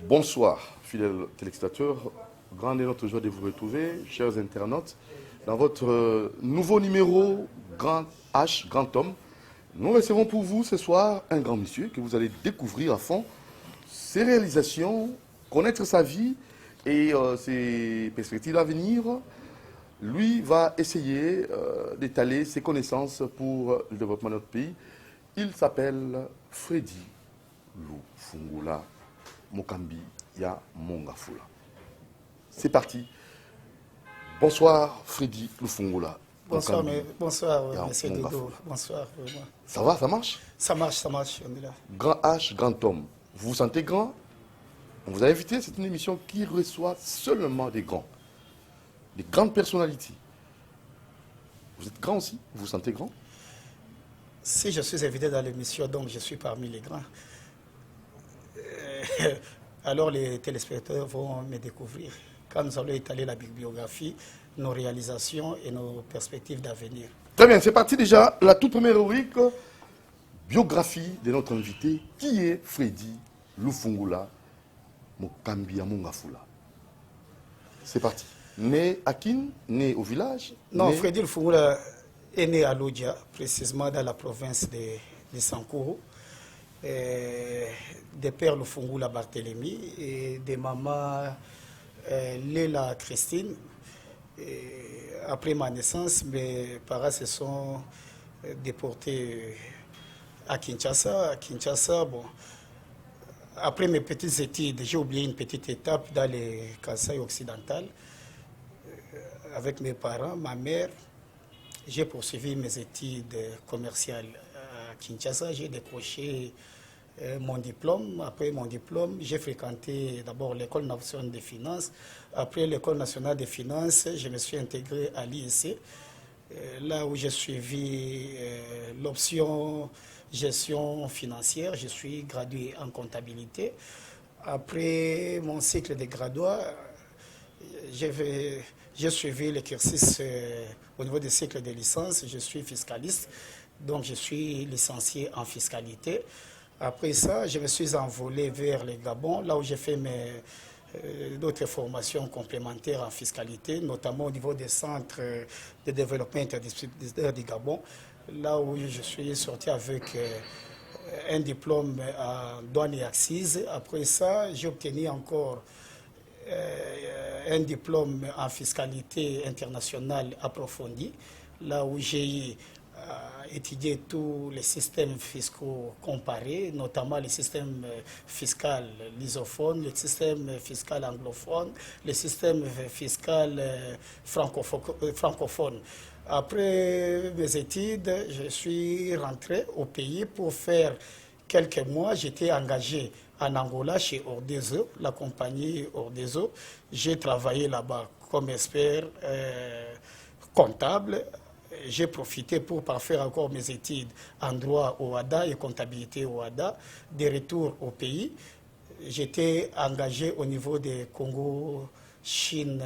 Bonsoir, fidèles téléspectateurs. Grande est notre joie de vous retrouver, chers internautes, dans votre nouveau numéro Grand H, Grand Homme. Nous recevons pour vous ce soir un grand monsieur que vous allez découvrir à fond, ses réalisations, connaître sa vie et ses perspectives d'avenir. Lui va essayer d'étaler ses connaissances pour le développement de notre pays. Il s'appelle Freddy Lufungula Mokambi ya Mongafula. C'est parti. Bonsoir Freddy Lufungula. Bonsoir, monsieur Dodo. Bonsoir. Ça va, ça marche? Ça marche, on est là. Grand H, grand homme. Vous vous sentez grand? On vous a invité, c'est une émission qui reçoit seulement des grands. Des grandes personnalités. Vous êtes grand aussi? Vous vous sentez grand? Si je suis invité dans l'émission, donc je suis parmi les grands. Alors les téléspectateurs vont me découvrir quand nous allons étaler la bibliographie, nos réalisations et nos perspectives d'avenir. Très bien, c'est parti déjà. La toute première rubrique, biographie de notre invité. Qui est Freddy Lufungula Mokambi ya Mongafula? C'est parti. Né à Kin, né au village? Non, Freddy Lufungula est né à Lodja, précisément dans la province de Sankuru. Des pères Lufungula Barthélemy et des mamans Léla Christine. Après ma naissance, mes parents se sont déportés à Kinshasa. Bon, après mes petites études, j'ai oublié une petite étape dans les Kasaï occidentales. Avec mes parents, ma mère, j'ai poursuivi mes études commerciales à Kinshasa. J'ai décroché mon diplôme. Après mon diplôme, j'ai fréquenté d'abord l'école nationale des finances. Après l'école nationale des finances, je me suis intégré à l'IEC, là où j'ai suivi l'option gestion financière. Je suis gradué en comptabilité. Après mon cycle de graduat, j'ai suivi l'exercice au niveau des cycles de licence. Je suis fiscaliste, donc je suis licencié en fiscalité. Après ça, je me suis envolé vers le Gabon, là où j'ai fait d'autres formations complémentaires en fiscalité, notamment au niveau des centres de développement interdisciplinaire du Gabon, là où je suis sorti avec un diplôme en douane et accises. Après ça, j'ai obtenu encore un diplôme en fiscalité internationale approfondie, là où j'ai étudié tous les systèmes fiscaux comparés, notamment les systèmes fiscal lusophone, le système fiscal anglophone, le système fiscal francophone. Après mes études, je suis rentré au pays pour faire quelques mois. J'étais engagé en Angola chez Ordezo, la compagnie Ordezo. J'ai travaillé là-bas comme expert comptable. J'ai profité pour parfaire encore mes études en droit au WADA et comptabilité au WADA. De retour au pays, j'étais engagé au niveau des Congo Chine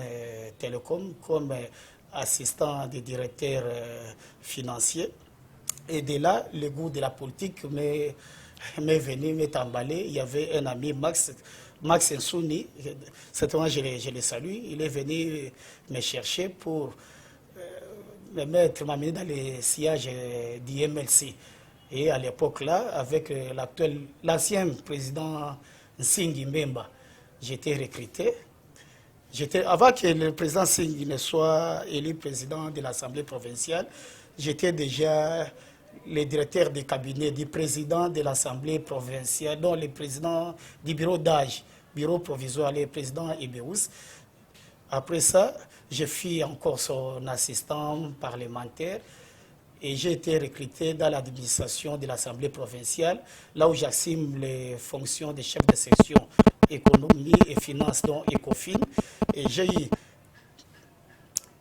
Télécom comme assistant des directeurs financiers. Et de là, le goût de la politique m'est venu, m'est emballé. Il y avait un ami, Max Nsouni, certainement je le salue. Il est venu me chercher pour m'amener dans les sièges du MLC. Et à l'époque là, avec l'ancien président Nsingi Mbemba, j'étais recruté. Avant que le président Nsingi ne soit élu président de l'Assemblée provinciale, j'étais déjà le directeur de cabinet du président de l'Assemblée provinciale, dont le président du bureau d'âge, bureau provisoire, le président Ibéous. Après ça, je fus encore son assistant parlementaire et j'ai été recruté dans l'administration de l'Assemblée provinciale, là où j'assume les fonctions de chef de section économie et finances, dont ECOFIN. Et j'ai eu,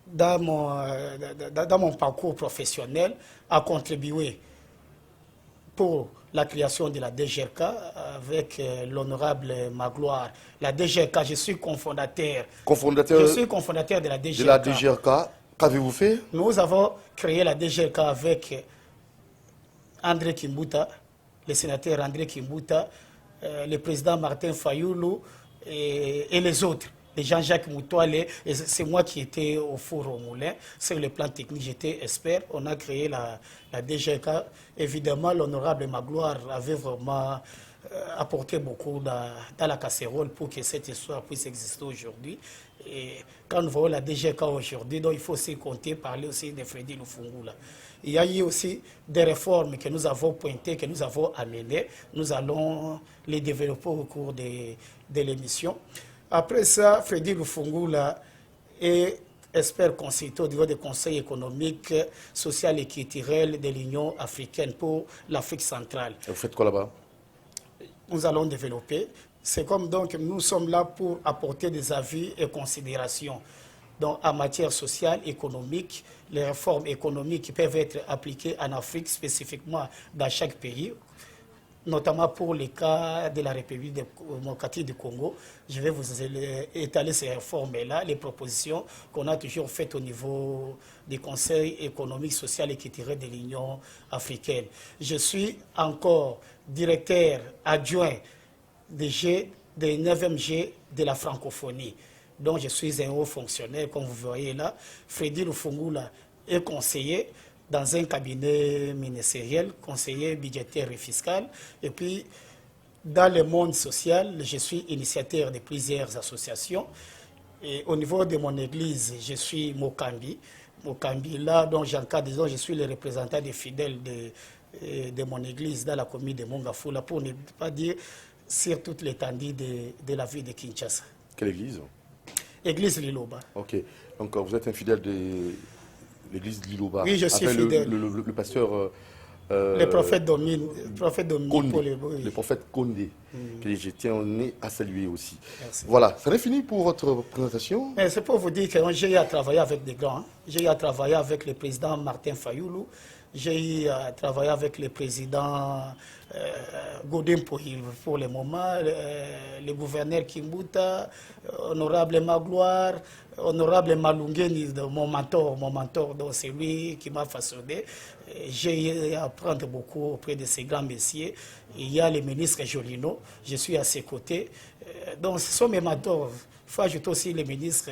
dans mon parcours professionnel, à contribuer pour la création de la DGRK avec l'honorable Magloire. La DGRK, je suis cofondateur. Je suis cofondateur de la DGRK. De la DGRK, qu'avez-vous fait? Nous avons créé la DGRK avec André Kimbuta, le sénateur André Kimbuta, le président Martin Fayoulou, et les autres. Les Jean-Jacques Moutoile, et c'est moi qui étais au four au moulin. Sur le plan technique, j'étais expert. On a créé la DGK. Évidemment, l'honorable Magloire avait vraiment apporté beaucoup dans la casserole pour que cette histoire puisse exister aujourd'hui. Et quand nous voyons la DGK aujourd'hui, donc il faut aussi compter, parler aussi de Freddy Lufungula. Il y a eu aussi des réformes que nous avons pointées, que nous avons amenées. Nous allons les développer au cours de l'émission. Après ça, Freddy Lufungula est expert consultant au niveau du Conseil économique, social et culturel de l'Union africaine pour l'Afrique centrale. Et vous faites quoi là-bas? Nous allons développer. C'est comme donc nous sommes là pour apporter des avis et considérations. Donc en matière sociale, économique, les réformes économiques qui peuvent être appliquées en Afrique, spécifiquement dans chaque pays, notamment pour le cas de la République démocratique du Congo. Je vais vous étaler ces réformes-là, les propositions qu'on a toujours faites au niveau du Conseil économique, social et culturel de l'Union africaine. Je suis encore directeur adjoint des 9e G de la francophonie. Donc je suis un haut fonctionnaire, comme vous voyez là. Freddy Lufungula est conseiller dans un cabinet ministériel, conseiller budgétaire et fiscal. Et puis, dans le monde social, je suis initiateur de plusieurs associations. Et au niveau de mon église, je suis Mokambi. Mokambi, là, dont j'encadre, disons, je suis le représentant des fidèles de mon église dans la commune de Mongafula, pour ne pas dire sur toute l'étendue de la ville de Kinshasa. Quelle église? Église Liloba. Ok. Donc vous êtes un fidèle de l'église de Liloba. Oui, je suis fidèle. Le pasteur... le prophète Dominique. Le prophète Condé, que je tiens au nez à saluer aussi. Merci. Voilà, ça est fini pour votre présentation. C'est pour vous dire que j'ai eu à travailler avec des grands. J'ai eu à travailler avec le président Martin Fayoulou. J'ai eu à travailler avec le président Godin pour le moment, le gouverneur Kimbuta, honorable Magloire, honorable Malungeni, mon mentor, donc c'est lui qui m'a façonné. J'ai eu à apprendre beaucoup auprès de ces grands messieurs. Il y a le ministre Jolino, je suis à ses côtés. Donc ce sont mes mentors. Il faut ajouter aussi le ministre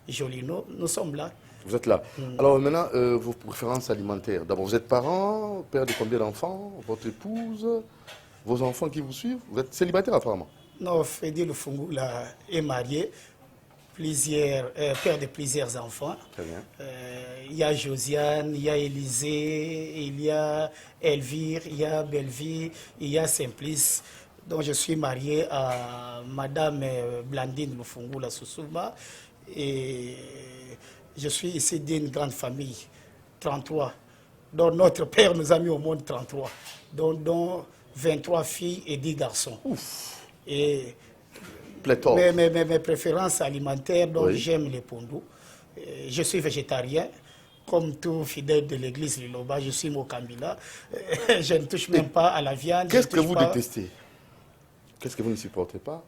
Jolino. Nous sommes là. Vous êtes là. Alors maintenant, vos préférences alimentaires. D'abord, vous êtes parent, père de combien d'enfants? Votre épouse, vos enfants qui vous suivent? Vous êtes célibataire apparemment? Non, Freddy Lufungula est marié, père de plusieurs enfants. Très bien. Il y a Josiane, il y a Élisée, il y a Elvire, il y a Belleville, il y a Simplice. Donc je suis marié à Madame Blandine Lufungula Sousouma. Et je suis ici d'une grande famille, 33. Donc notre père nous a mis au monde 33, dont 23 filles et 10 garçons. Ouf. Et Pléthore. mes préférences alimentaires, donc Oui. j'aime les pondous. Je suis végétarien, comme tout fidèle de l'église Liloba, je suis Mokambila. Je ne touche même pas à la viande. Qu'est-ce que vous détestez? Qu'est-ce que vous ne supportez pas?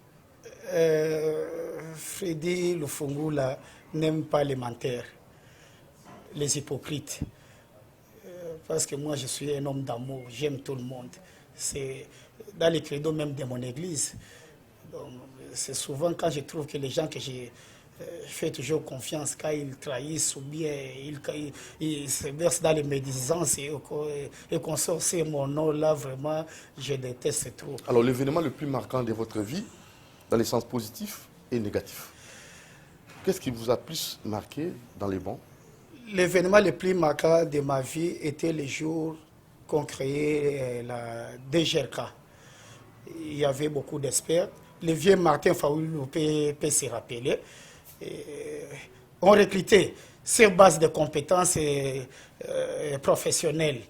Freddy Lufungula n'aime pas les menteurs, les hypocrites. Parce que moi, je suis un homme d'amour, j'aime tout le monde. C'est dans les credos même de mon église. C'est souvent quand je trouve que les gens que j'ai fais toujours confiance, quand ils trahissent ou bien ils se versent dans les médisances et qu'on sort c'est mon nom, là, vraiment, je déteste trop. Alors, l'événement le plus marquant de votre vie, dans les sens positifs et négatifs, qu'est-ce qui vous a plus marqué dans les bons? L'événement le plus marquant de ma vie était le jour qu'on créait la DGRK. Il y avait beaucoup d'experts. Le vieux Martin Faoulou peut se rappeler. On recrutait sur base de compétences professionnelles.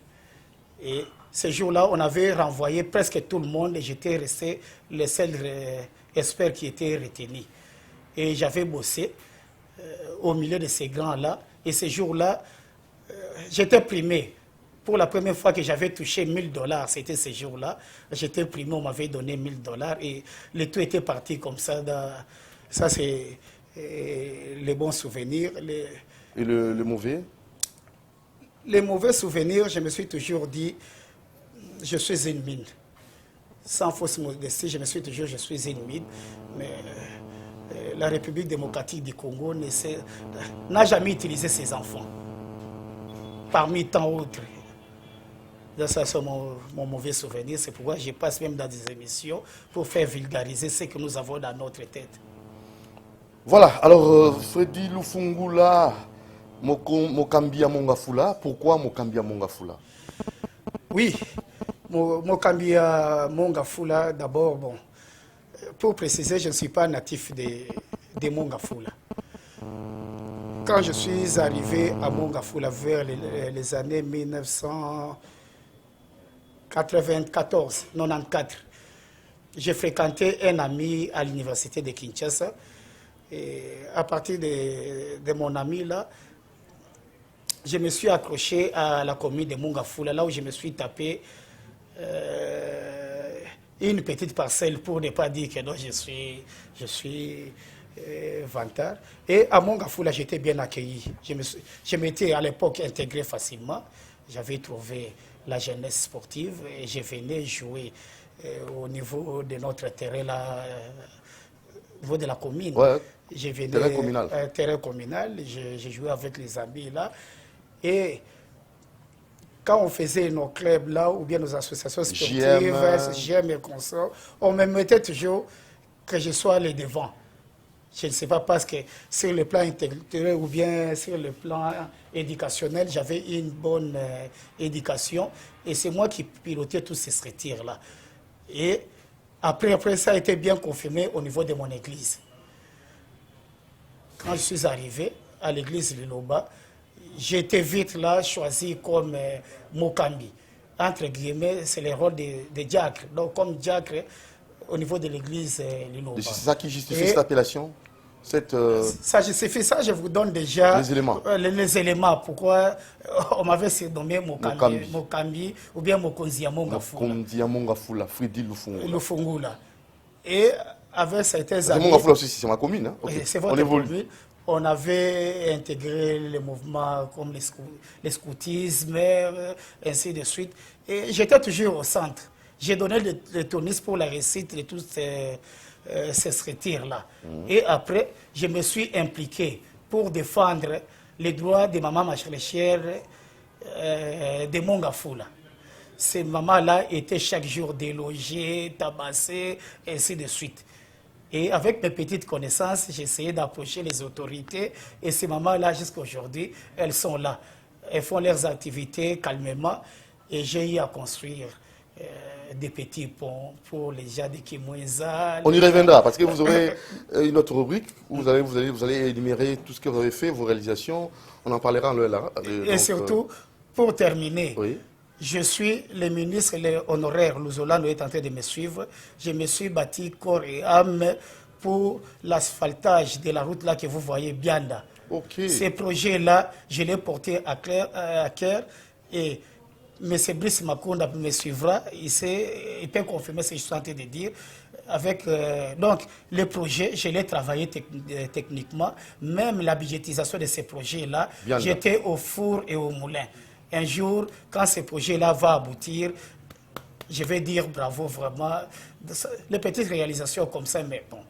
Et ce jour-là, on avait renvoyé presque tout le monde et j'étais resté le seul expert qui était retenu. Et j'avais bossé au milieu de ces grands-là. Et ce jour-là, j'étais primé. Pour la première fois que j'avais touché $1000, c'était ce jour-là. J'étais primé, on m'avait donné $1000 et le tout était parti comme ça. Ça, c'est les bons souvenirs. Et le mauvais? Les mauvais souvenirs, je me suis toujours dit, je suis une mine. sans fausse modestie, je suis ennemi, mais la République démocratique du Congo n'a jamais utilisé ses enfants, parmi tant d'autres. Ça, c'est mon mauvais souvenir. C'est pourquoi je passe même dans des émissions pour faire vulgariser ce que nous avons dans notre tête. Voilà, alors Freddy Lufungula, Mokambia Mongafula, pourquoi Mokambia Mongafula? Oui, Mokambia Mongafula, d'abord, bon, pour préciser, je ne suis pas natif de Mongafula. Quand je suis arrivé à Mongafula vers les années 1994, j'ai fréquenté un ami à l'université de Kinshasa. Et à partir de mon ami là, je me suis accroché à la commune de Mongafula, là où je me suis tapé une petite parcelle, pour ne pas dire que non, je suis vantard. Et à Mongafula, j'étais bien accueilli. Je m'étais à l'époque intégré facilement. J'avais trouvé la jeunesse sportive et je venais jouer au niveau de notre terrain là, au niveau de la commune. Ouais, terrain communal. Terrain communal, j'ai joué avec les amis là. Et quand on faisait nos clubs là, ou bien nos associations sportives, JM et consorts, on me mettait toujours que je sois les devant. Je ne sais pas, parce que sur le plan intellectuel ou bien sur le plan éducationnel, j'avais une bonne éducation. Et c'est moi qui pilotais tous ces retirs-là. Et après, ça a été bien confirmé au niveau de mon église. Quand je suis arrivé à l'église de Liloba, j'ai été vite là choisi comme Mokambi. Entre guillemets, c'est le rôle de diacre. Donc, comme diacre au niveau de l'église Liloba. C'est ça qui justifie cette appellation? Ça justifie ça, je vous donne déjà les éléments. Les éléments. Pourquoi on m'avait surnommé Mokambi ou bien Mokonzia Mongafula. Mokonzia Mongafula, Freddy Lufungula. Et avec certains amis... Mongafula aussi, c'est ma commune. Hein? Okay. C'est votre commune. On avait intégré les mouvements comme le scoutisme, ainsi de suite. Et j'étais toujours au centre. J'ai donné le tournis pour la réussite de tous ces retirs-là. Et après, je me suis impliqué pour défendre les droits de maman Machelechère de Mongafula. Ces mamans-là étaient chaque jour délogées, tabassées, ainsi de suite. Et avec mes petites connaissances, j'ai essayé d'approcher les autorités. Et ces mamans-là, jusqu'à aujourd'hui, elles sont là. Elles font leurs activités calmement. Et j'ai eu à construire des petits ponts pour les gens de Kimouéza. On y reviendra, parce que vous aurez une autre rubrique où vous allez énumérer tout ce que vous avez fait, vos réalisations. On en parlera en l'heure. Et surtout, pour terminer, oui. Je suis le ministre honoraire, Louzolano est en train de me suivre. Je me suis bâti corps et âme pour l'asphaltage de la route là que vous voyez, Bianda. Okay. Ces projets-là, je les porté à cœur et M. Brice Makunda me suivra. Il peut confirmer ce que je suis en train de dire. Avec, donc, les projets, je l'ai travaillé techniquement. Même la budgétisation de ces projets-là, j'étais au four et au moulin. Un jour, quand ce projet-là va aboutir, je vais dire bravo vraiment. Les petites réalisations comme ça, mais bon.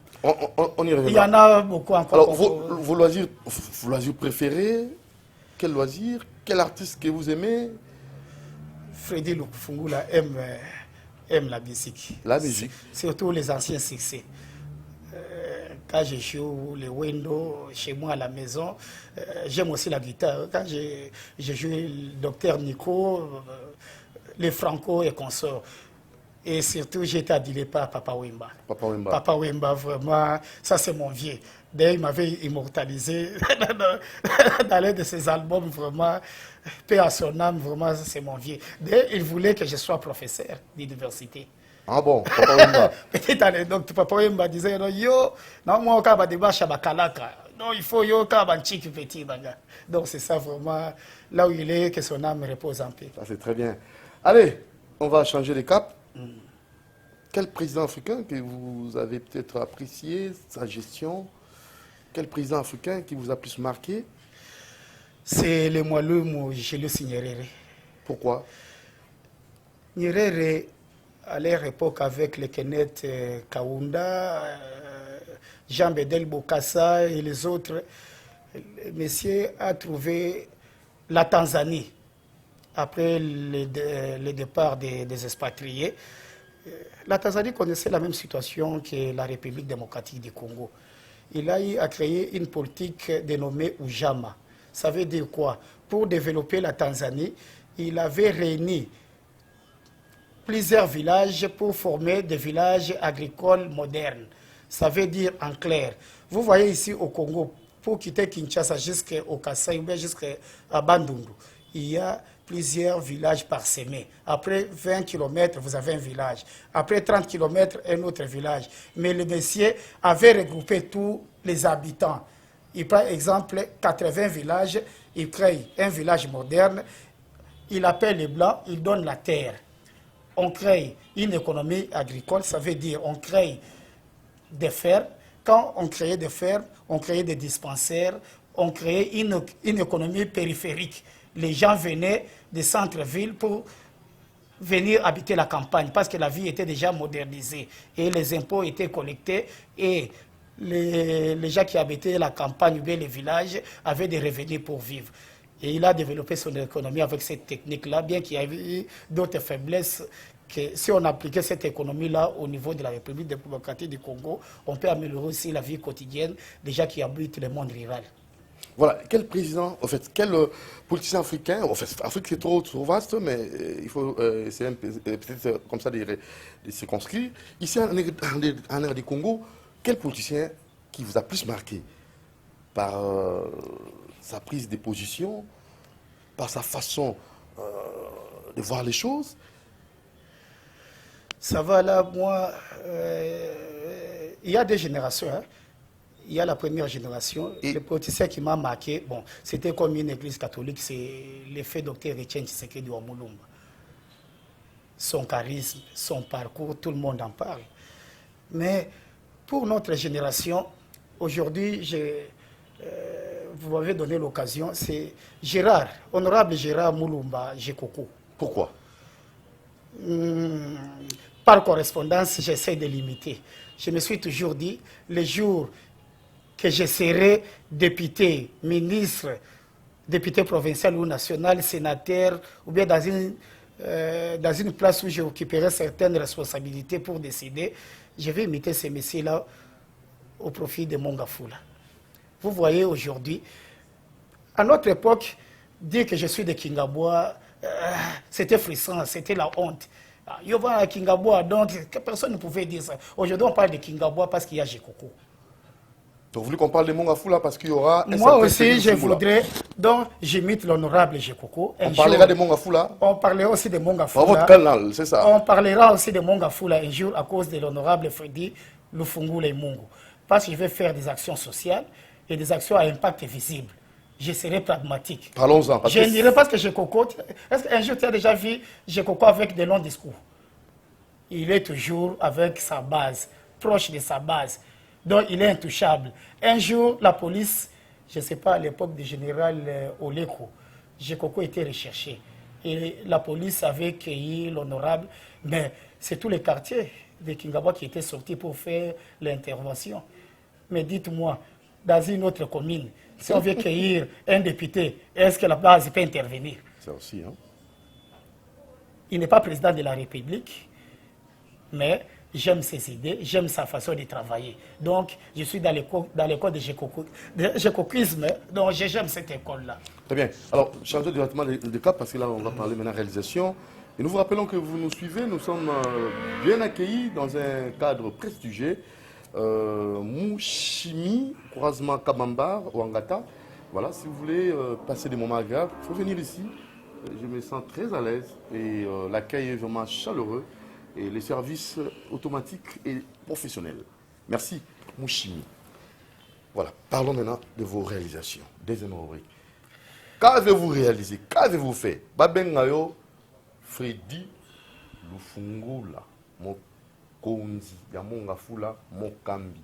On y reviendra. Il y en a beaucoup encore. Alors, vos loisirs préférés, quel loisir, quel artiste que vous aimez? Freddy Lufungula aime la musique. La musique. Surtout les anciens succès. Quand je joue les windows chez moi à la maison, j'aime aussi la guitare. Quand j'ai joué le docteur Nico, les Franco et consorts. Et surtout, j'ai été adulé par Papa Wemba. Papa Wemba, vraiment, ça c'est mon vieux. D'ailleurs, il m'avait immortalisé dans l'un de ses albums, vraiment, paix à son âme, vraiment, c'est mon vieux. D'ailleurs, il voulait que je sois professeur d'université. Ah bon, Papa Wemba. Petite anecdote, Papa Wemba disait, yo, non, moi, quand je débat à Bakalaka, non, il faut yo, quand je chic petit, donc c'est ça vraiment, là où il est, que son âme repose en paix. Ça, c'est très bien. Allez, on va changer de cap. Quel président africain que vous avez peut-être apprécié, sa gestion? Quel président africain qui vous a plus marqué? C'est le Mwalou Julius Nyerere. Pourquoi? Nyerere à leur époque avec les Kenneth Kaunda, Jean Bedel Bokassa et les autres, le monsieur a trouvé la Tanzanie après le départ des expatriés. La Tanzanie connaissait la même situation que la République démocratique du Congo. Il a eu à créer une politique dénommée Ujama. Ça veut dire quoi? Pour développer la Tanzanie, il avait réuni plusieurs villages pour former des villages agricoles modernes. Ça veut dire en clair. Vous voyez ici au Congo, pour quitter Kinshasa jusqu'au Kasaï ou bien jusqu'à Bandundu, il y a plusieurs villages parsemés. Après 20 km, vous avez un village. Après 30 km, un autre village. Mais le monsieur avait regroupé tous les habitants. Il prend exemple 80 villages, il crée un village moderne, il appelle les Blancs, il donne la terre. On crée une économie agricole, ça veut dire on crée des fermes. Quand on créait des fermes, on créait des dispensaires, on créait une économie périphérique. Les gens venaient des centres-villes pour venir habiter la campagne parce que la vie était déjà modernisée et les impôts étaient collectés et les gens qui habitaient la campagne ou bien les villages avaient des revenus pour vivre. Et il a développé son économie avec cette technique-là, bien qu'il y avait eu d'autres faiblesses. Que si on appliquait cette économie-là au niveau de la République démocratique du Congo, on peut améliorer aussi la vie quotidienne des gens qui habitent le monde rural. Voilà, quel président, en fait, quel politicien africain, en fait, l'Afrique c'est trop vaste, mais il faut essayer peut-être comme ça de circonscrire. Ici, en RD du Congo, quel politicien qui vous a plus marqué par sa prise de position, par sa façon de voir les choses? Ça va là, moi, il y a des générations. Hein. Il y a la première génération. Et le politicien qui m'a marqué, bon, c'était comme une église catholique, c'est l'effet Dr. Etienne Tshisekedi Wamulumba. Son charisme, son parcours, tout le monde en parle. Mais pour notre génération, aujourd'hui, vous m'avez donné l'occasion, c'est Gérard, honorable Gérard Moulumba Jekoko. Pourquoi? Par correspondance, j'essaie de limiter. Je me suis toujours dit, les jours que je serai député, ministre, député provincial ou national, sénateur, ou bien dans une place où j'occuperai certaines responsabilités pour décider, je vais imiter ces messieurs-là au profit de Mongafula. Vous voyez aujourd'hui, à notre époque, dire que je suis de Kingaboua, c'était frustrant, c'était la honte. Il y a Kingaboua, donc personne ne pouvait dire ça. Aujourd'hui, on parle de Kingaboua parce qu'il y a Jekoko. Donc, vous voulez qu'on parle de Mongafula parce qu'il y aura... Moi aussi, je voudrais... Donc, j'imite l'honorable Jekoko. On parlera de Mongafula? On parlera aussi de Mongafula. Dans votre canal, c'est ça? On parlera aussi de Mongafula un jour à cause de l'honorable Freddy Lufungula et Mungu. Parce que je vais faire des actions sociales et des actions à impact visible. Je serai pragmatique. Parlons-en. Je ne dirai pas que Jekoko... Est-ce qu'un jour tu as déjà vu Jekoko avec des longs discours? Il est toujours avec sa base, proche de sa base. Donc il est intouchable. Un jour, la police, je ne sais pas, à l'époque du général Oleko, Jekoko était recherché. Et la police avait cueilli l'honorable, mais c'est tous les quartiers de Kingaboua qui étaient sortis pour faire l'intervention. Mais dites-moi, dans une autre commune, si on veut cueillir un député, est-ce que la base peut intervenir? Ça aussi, hein? Il n'est pas président de la République, mais j'aime ses idées, j'aime sa façon de travailler. Donc, je suis dans l'école de Jekokisme, donc j'aime cette école-là. Très bien. Alors, changeons directement de cap parce que là, on va parler maintenant réalisation. Et nous vous rappelons que vous nous suivez, nous sommes bien accueillis dans un cadre prestigieux. Mouchimi, croisement Kabambar, Ouangata. Voilà, si vous voulez passer des moments agréables, il faut venir ici. Je me sens très à l'aise et l'accueil est vraiment chaleureux et les services automatiques et professionnels. Merci, Mouchimi. Voilà, parlons maintenant de vos réalisations. Deuxième rubrique. Qu'avez-vous réalisé? Qu'avez-vous fait? Babengayo, Freddy Lufungula, Mokonzi, Yamongafula, Mokambi.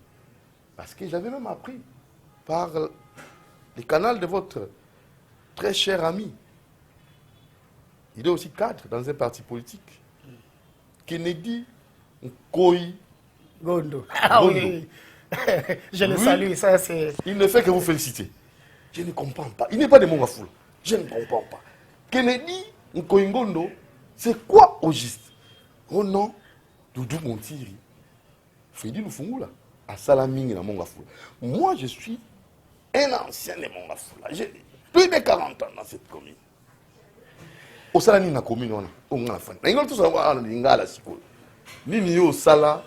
Parce que j'avais même appris par le canal de votre très cher ami. Il est aussi cadre dans un parti politique. Kennedy Nkoi Gondo. Ah Gondo. oui. Je le salue, ça c'est... Il ne fait que vous féliciter. Je ne comprends pas. Il n'est pas de Mongafoula. Je ne comprends pas. Kennedy Nkoi Gondo, c'est quoi au juste? Oh non, Doudou Montiri, Freddy Lufungula, à Salaming et Mongafoula. Moi, je suis un ancien de Mongafoula. J'ai plus de 40 ans dans cette commune. Au Salani na commune, on a fait. Mais tout ça, on a la sikolo. Nini yo sala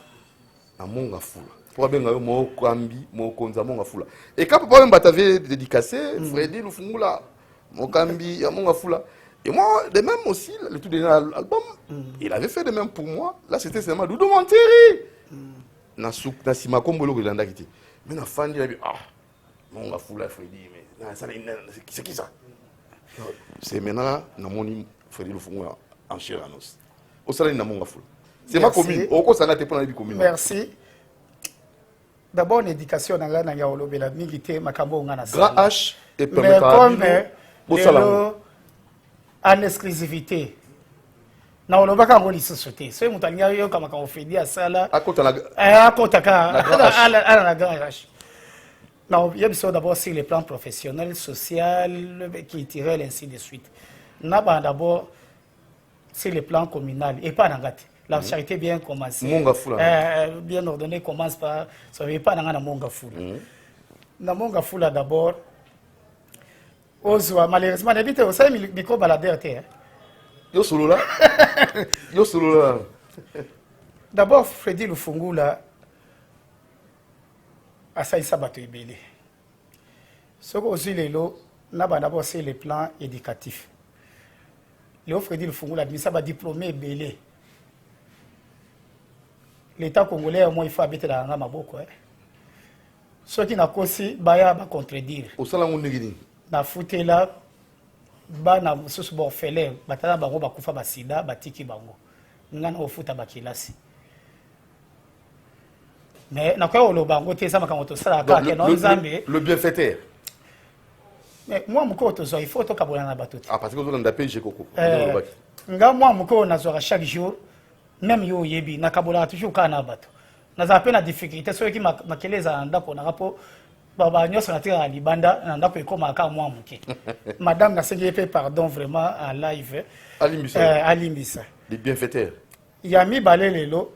na Mongafoula. Pour bien gagner mon kambi, mon konza Mongafoula. Et quand papa m'avait dédicacé, Freddy Lufungula, mon kambi, Mongafoula. Et moi, de même aussi, le tout dernier album, il avait fait de même pour moi. Là, c'était seulement Doudou Montiri. Na sima kombolo que l'anda quitté. Mais na fan il a dit ah, Mongafoula Freddy, mais c'est qui ça? C'est maintenant na moni Freddy Lufungula en Chiranos. Au salon na Mongafoula. C'est ma commune. Au quoi ça n'a été pour la commune. Merci. D'abord, l'éducation dans la Nagao Bela milité Makambo Ngana. Grand H et mais comme au salon. En exclusivité. Na olobaka ngoli société. So mutania yo kama ka ofedi asala. Akota na ala na grand H. Na yebiso d'abord sur le plan professionnel, social, culturel ainsi de suite. Na ba d'abord sur le plan communal et pas ngati. La charité bien commencée. Bien ordonnée commence par ça veut pas na Mongafoula. Na Mongafoula d'abord Ozwa, malheureusement, n'habite au sein micro baladeur. Yo solo là. Yo solo là. D'abord, Freddy Lufungula a saisi bato ebele. Ce que aussi les lots, n'a pas d'abord c'est le plan éducatif. Léo Freddy Lufungula a ça diplômé ebele. L'État congolais au moins il faut habiter dans la maboko. Ceux qui n'a qu'aussi baya va contredire. Au salon on est na futela bana mususu ba ofele batala bango bakufa basida batiki bango ngana ofuta bakilasi mais na kwa olo bango te sama kango to sala ka ke no nzambe le bienfaiteur. mais moi muko to zo il faut to kabola na batuti parce que vous on appelle Jekoko nga moi muko na zo chaque jour même yo yebi na kabola toujours kana bato na za pe na difficulté so ki makeleza ndako na rapo Baba nyos na tira libanda na ndako ekoma ka mwa muke. Madame na sengi pe pardon vraiment en live. Alimbisa. Les bienfaiteurs. Yami balelelo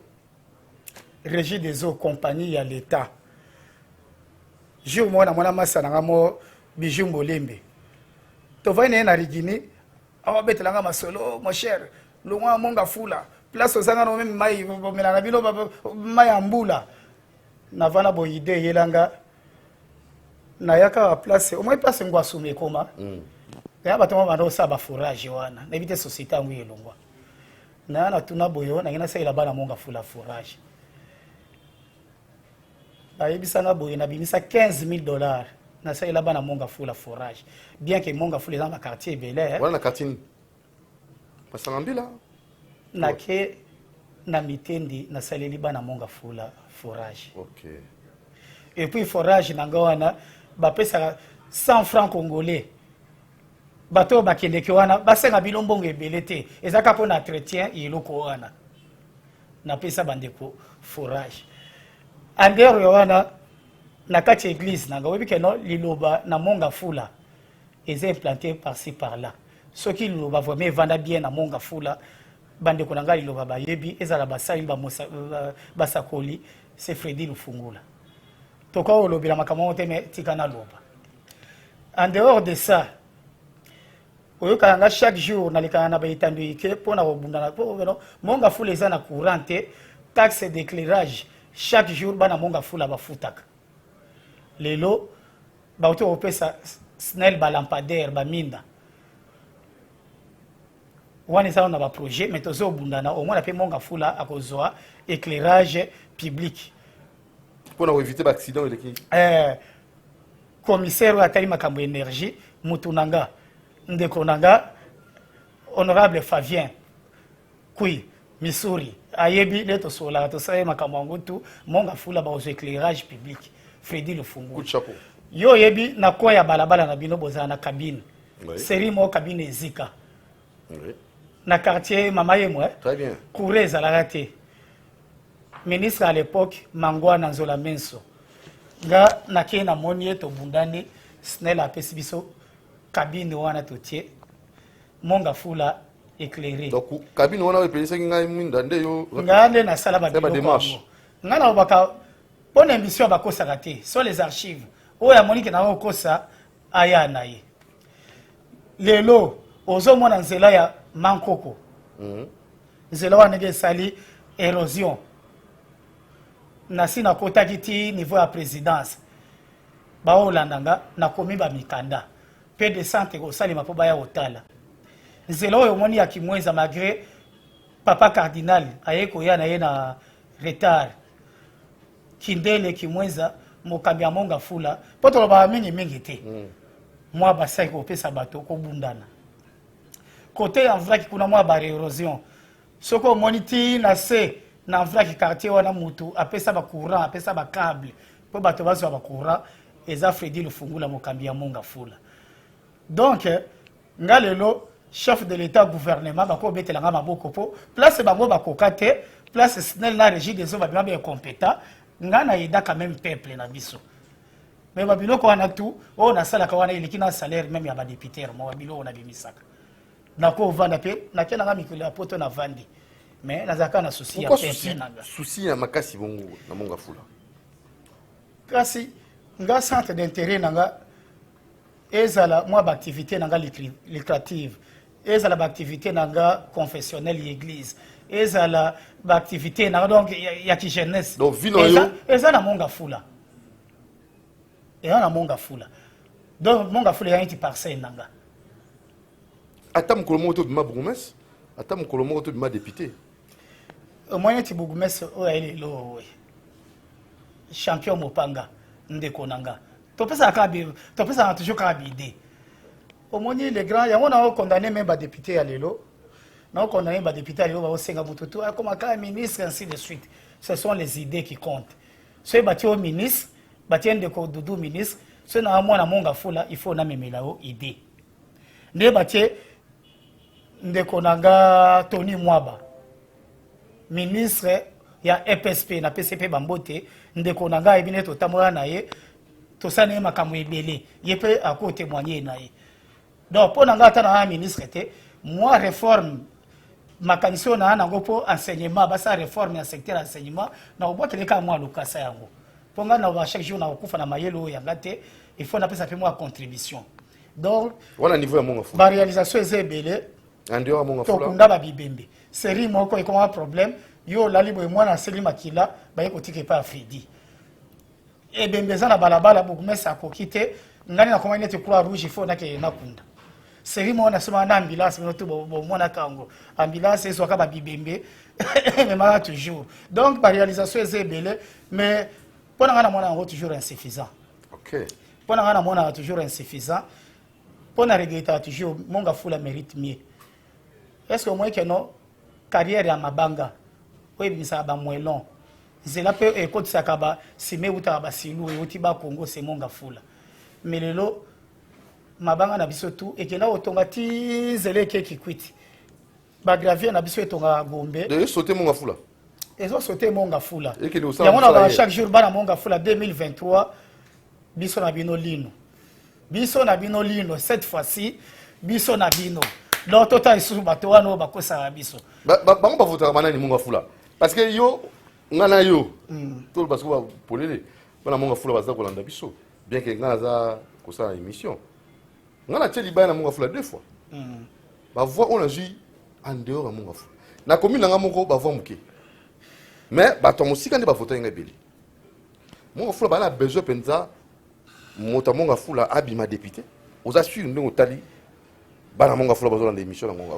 régie des eaux compagnie ya l'état. Jour moi na mwana masa na ngamo bijou molembe. To vane na rigini awa betelanga masolo mon cher. Longwa Mongafoula. Place ozanga no même mai bomela na bino mai ambula. Na vana bo idée yelanga na yaka place au moins place ngwa sume koma ya batoma bando sa ba forage wana na bite société angu yelongwa na tuna boyo na ngina saila bana Mongafoula forage ba yebisanga boyo na bimisa $15,000 na saila bana Mongafoula forage bien que Mongafoula dans ma quartier belé voilà na quartier parce là na ke na mitendi na saleli bana Mongafoula forage. OK. Et puis forage nangawana ba pesa 100 francs congolais. Bato bakende ki wana basenga bilombongo ebelete ezaka po na entretien yeloko wana. Na pesa bandeko forage. Andero yowana na kati église nanga webi ke no liloba na Mongafoula est implanté par-ci par-là. Ce qui liloba vraiment vanda bien na Mongafoula bandeko nanga liloba ba yebi ezala basali ba basakoli c'est Freddy Lufungula. Toka olobila makambo teme tikana loba. En dehors de ça, oyoka chaque jour nalika na bayitandu ke pona obunda na po Mongafoula eza na courante taxe d'éclairage chaque jour bana Mongafoula bafutaka. Lelo ba auto opesa snel ba lampadaire ba minda. Wani ça on a ba projet mais tozo obunda na au moins la pe Mongafoula akozwa éclairage public. Pour éviter l'accident et qui commissaire atali makambo énergie mutunanga ndekonanga honorable Fabien kui Missouri ayebi leto sola to sai makambo ngutu Mongafoula ba aux éclairage public Freddy Lufungula. Coup de chapeau. Yo yebi na koya balabala na bino bozana na cabine. Oui. Série mo cabine ezika. Oui. na quartier mama yemwe. Très bien. Courez à la raté. Ministre à l'époque, Mangwa Nanzola Menso. Nga nake na moni to bundani snel a pesibiso cabine wana totie monga fula éclairé. Donc cabine wana we pelisa ngai mwinda nde yo. Ngale na sala ba démarche. Ngana obaka bonne émission ba kosa raté sur les archives. Oya Monique na okosa aya na ye. Lelo ozo mona nzela ya Mankoko. Nzela wana nge sali érosion. Nasi na kota kiti niveau ya présidence. Ba olandanga na komi ba mikanda. Pe de santé ko sali mapoba ya otala. Nzela oyo moni ya kimweza malgré papa cardinal ayeko ya na ye na retard. Kindele kimweza mokambi ya monga fula. Poto ba mingi te. Moi basai ko pesa bato ko bundana. Côté en vrai qui kuna moi ba érosion. Soko moniti na se na vrai qui quartier wana mutu apesa ba courant apesa ba câble po bato bazo ba courant eza Fredi le fungula mokambi ya monga fula. Donc ngalelo chef de l'état gouvernement ba ko betela nga maboko po place bango ba kokate place snel na régie des eaux ba bien compétent ngana ida quand même peuple na biso. Mais babiloko wana tout o na sala ka wana iliki na salaire même ya ba député mo babilo na bimisaka. Na ko vanda pe na kena nga mikolo ya poto na vandi. Mais nazaka na souci ya peuple nanga. Souci ya makasi bongo na monga fula. Kasi nga centre d'intérêt nanga ezala moi ba activité nanga lucrative. Ezala ba activité nanga confessionnelle l'église. Ezala ba activité nanga donc ya ki jeunesse. Donc vino yo ezala monga fula. Et on a monga fula. Donc monga fula ya iti parcelle nanga. Ata mokolo moko to bima bourgmestre, ata mokolo moko to bima député. Au moyen ti bourgmestre o ya lelo champion mopanga ndeko nanga. Topesa toujours ka bidé. Au moyen les grands ya on a condamné même ba député ya lelo. Na condamné ba député ya lelo ba osenga mututu comme ka ministre ainsi de suite. Ce sont les idées qui comptent. Ce bati au ministre, bati ndeko Doudou ministre, ce na mwana monga fula il faut na memela o idée. Ne bati ndeko nanga Tony Mwaba ministre ya EPSP na PCP bambote ndeko nanga ebine to tamoya na ye to sane makambo ebele ye pe ako témoigner na ye. Donc pour nanga ta na ministre te moi réforme makanisi na nango po enseignement basa réforme ya secteur enseignement na obote leka moi lokasa yango ponga na ba chaque jour na okufa na mayelo ya ngate il faut na pesa pe moi contribution. Donc voilà niveau ya monga fula ba réalisation ezebele en dehors monga fula tokunda ba bibembe série moko ekoma un problème yo lali boy mwana seli makila ba yeko tike pa Fredi e bembeza na balabala bourgmestre akokite ngani na komani te croix rouge faut na ke nakunda série mona sema na ambulance no to bo mona kango ambulance eso ka ba bibembe mais mara toujours donc ba réalisation ezebele mais pona ngana mona ngo toujours insuffisant. OK. Pona ngana mona toujours insuffisant. Pona regretta toujours monga fula mérite mieux. Est-ce que moi que non carrière ya mabanga oui bisa ba moelon zela pe e koti sakaba sime uta ba silu e uti ba Congo c'est monga fula mais lelo mabanga na biso tout et que na otonga ti zele ke kikwiti ba gravier na biso etonga Gombe de sauter monga fula ezo sauter monga fula et que nous ya mona ba chaque jour bana monga fula 2023 biso na bino lino cette fois-ci biso na bino donc total sur bato wana ba kosa biso bango ba votera manani monga fula parce que yo ngana yo tout parce que ba polele bana monga fula baza kolanda biso bien que ngana za kosa émission ngana tsheli bana monga fula deux fois ba voix on a vu en dehors de monga fula na commune nga moko ba voix muke mais bato musika ndi ba voter nga beli monga fula bana besoin penza mota monga fula abima député oza sur ndenge otali bana monga fula bazo na émission na monga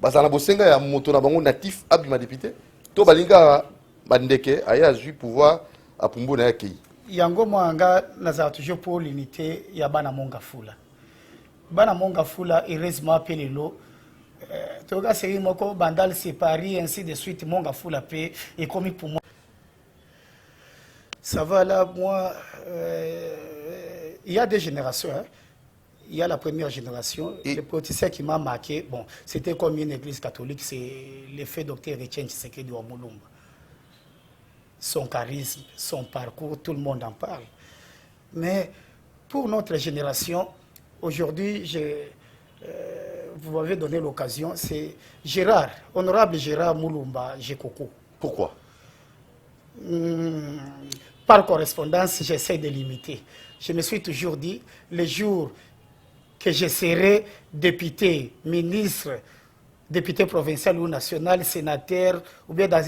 bazana bosenga ya moto na bango natif abima député to balinga bandeke aya ju pouvoir a pumbo na yake yango mwanga naza toujours pour l'unité ya bana monga fula heureusement pelelo toka série moko bandal séparé ainsi de suite monga fula pe et comme pour moi ça va là moi il y a des générations hein? Il y a la première génération. Et le politicien qui m'a marqué, bon, c'était comme une église catholique, c'est l'effet Dr. Etienne Tshisekedi wa Mulumba. Son charisme, son parcours, tout le monde en parle. Mais pour notre génération, aujourd'hui, vous m'avez donné l'occasion, c'est Gérard, honorable Gérard Mulumba Jekoko. Pourquoi? Par correspondance, j'essaie de limiter. Je me suis toujours dit, les jours que je serai député, ministre, député provincial ou national, sénateur, ou bien dans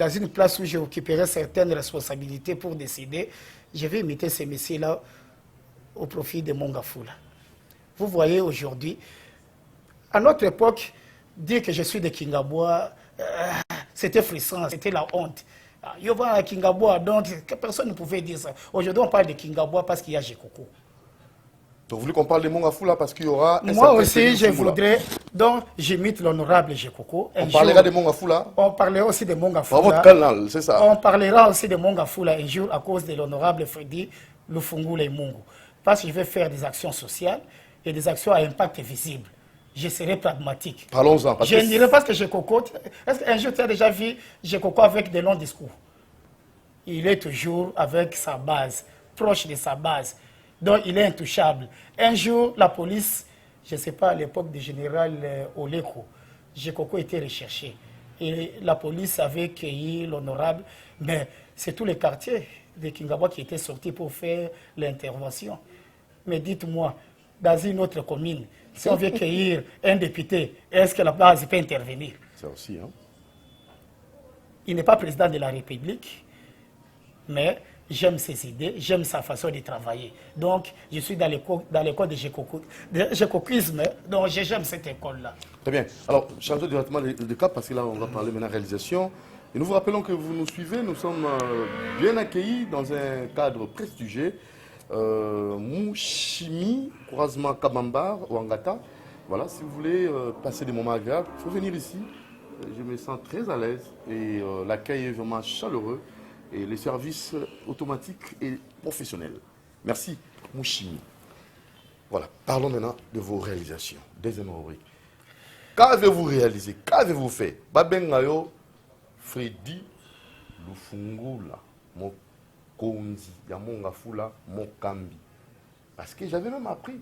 une place où j'occuperai certaines responsabilités pour décider, je vais imiter ces messieurs-là au profit de Mongafula. Vous voyez aujourd'hui, à notre époque, dire que je suis de Kingaboua, c'était frustrant, c'était la honte. Il y a Kingaboua, donc personne ne pouvait dire ça. Aujourd'hui, on parle de Kingaboua parce qu'il y a Jekoko. Donc vous voulez qu'on parle de Mongafula parce qu'il y aura... Moi aussi, je voudrais... Donc, j'imite l'honorable Jekoko. On parlera de Mongafula? On parlera aussi de Mongafula. Par votre canal, c'est ça? On parlera aussi de Mongafula un jour à cause de l'honorable Freddy Lufungula Mungu. Parce que je vais faire des actions sociales et des actions à impact visible. Je serai pragmatique. Parlons-en. Je ne dirais pas que Jekoko... Est-ce qu'un jour tu as déjà vu Jekoko avec des longs discours? Il est toujours avec sa base, proche de sa base. Donc il est intouchable. Un jour, la police, je ne sais pas, à l'époque du général Oleko, Jekoko était recherché. Et la police avait cueilli l'honorable, mais c'est tous les quartiers de Kingaboua qui étaient sortis pour faire l'intervention. Mais dites-moi, dans une autre commune, si on veut cueillir un député, est-ce que la base peut intervenir? Ça aussi, hein? Il n'est pas président de la République, mais j'aime ses idées, j'aime sa façon de travailler. Donc, je suis dans l'école de Jekokisme, donc j'aime cette école-là. Très bien. Alors, changeons directement de cap parce que là, on va parler maintenant de réalisation. Et nous vous rappelons que vous nous suivez, nous sommes bien accueillis dans un cadre prestigieux. Mouchimi, croisement Kabambar, Ouangata. Voilà, si vous voulez passer des moments agréables, il faut venir ici. Je me sens très à l'aise et l'accueil est vraiment chaleureux. Et les services automatiques et professionnels. Merci, Mouchimi. Voilà, parlons maintenant de vos réalisations. Deuxième rubrique. Qu'avez-vous réalisé? Qu'avez-vous fait? Babengayo, Freddy Lufungula, Mokonzi, Yamongafula, Mokambi. Parce que j'avais même appris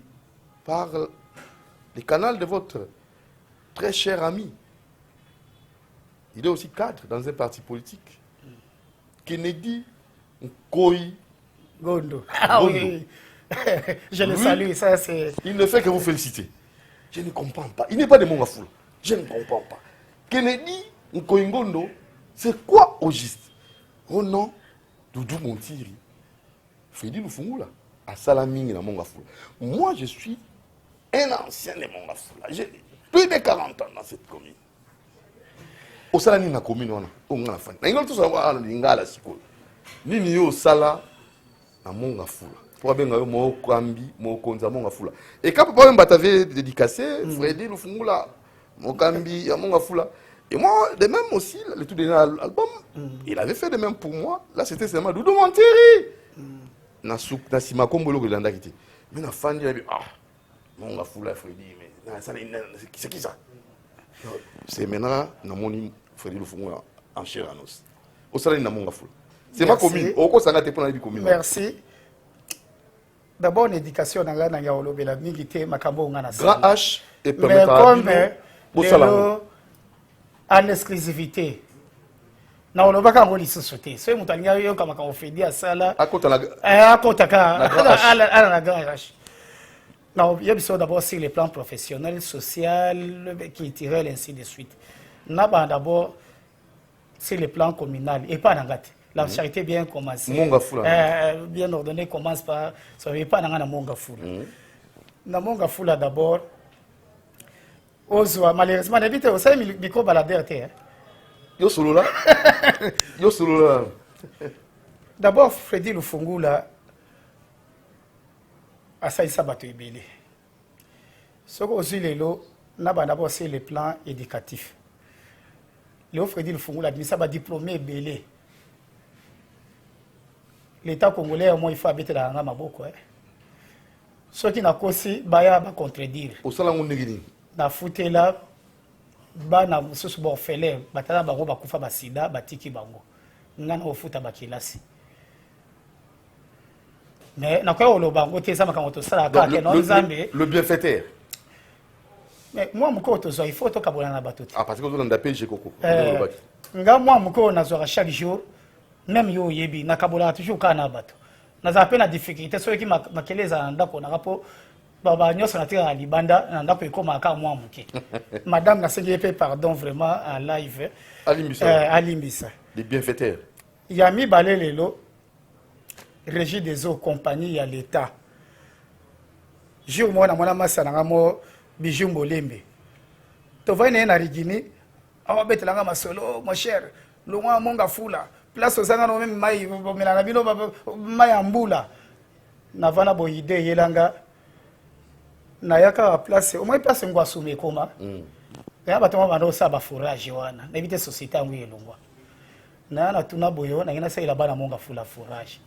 par les canaux de votre très cher ami. Il est aussi cadre dans un parti politique. Kennedy Nkoi Gondo. Ah oui, je le salue, ça c'est... Il ne fait que vous féliciter. Je ne comprends pas. Il n'est pas de Mongafula. Je ne comprends pas. Kennedy Nkoi Gondo, c'est quoi au juste? Oh non, Doudou Montiri, Freddy Lufungula, à Salaming et Mongafula. Moi, je suis un ancien de Mongafula. J'ai plus de 40 ans dans cette commune. Au Salaming, na commune, on a fait. Il y a tout ça, on a fait. Nini yo sala na Mongafula. Pour bien yo mo kambi, mo konza Mongafula. Et quand papa m'avait dédicacé, Freddy Lufungula, mo kambi ya Mongafula. Et moi, de même aussi, le tout dernier album, il avait fait de même pour moi. Là, c'était seulement Doudou Montiri. Na sima kombolo que l'anda quitté. Mais na fan il a dit ah, Mongafula Freddy, mais c'est qui ça? C'est maintenant na moni Freddy Lufungula en Chiranos. Au Salaming na Mongafula. C'est ma commune. Merci. D'abord, l'éducation dans la Yaolo Belamigité, Makambo Ngana. Grand H et mais comme en exclusivité, na olobaka ngoli société. C'est mutania yo kama ka ofedi asala. Akotaka ala Grand H. Non, il y a besoin d'abord sur les plans professionnels, social, culturel, ainsi de suite. Naba d'abord sur les plans communal et pas n'angate. La charité bien commencée, bien ordonnée commence par... Ça ne veut pas dans Mongafula. Dans Mongafula d'abord, malheureusement, n'habite au sein du micro-baladeur. Yo solo là. Yo solo là. D'abord, Freddy Lufungula a saisi Sabato Ibele. Ce que vous avez d'abord, c'est le plan éducatif. Léo Freddy Lufungula a dit ça va diplômé Ibele. L'État congolais, au moins, il faut habiter dans la Maboko. ceux qui n'a kosi baya ba contredire Au salon négini. na futela bana mususu ba orphelin batala bango bakufa ba sida batiki bango ngana ofuta bakilasi mais na kwa oloba ngo te sama kango to sala ka ke no nzambe le bienfaiteur. mais moi moko to zo il faut to kabola na batuti Ah parce que on a pêché coco. Nga moi moko na zo chaque jour même yo yebi na kabola toujours kana bato na za pena difficulté so ki makeleza ndako na rapo baba nyoso na tira libanda na ndako ekoma ka moi muke madame na sengi pe pardon vraiment en live alimbisa les bienfaiteurs. Yami balelelo régie des eaux compagnie ya l'état jour moi na mona masana ngamo bijou mbolembe to vaine na rigini awa betelanga masolo mon cher longwa monga fula place osanga no même mai bomelana bino mai ambula na vana bo idée yelanga na yaka place au moins place ngwa sume koma ya batoma bando sa ba fourrage wana na éviter société yangu yelongwa na tuna boyo na ngina saila bana monga fula fourrage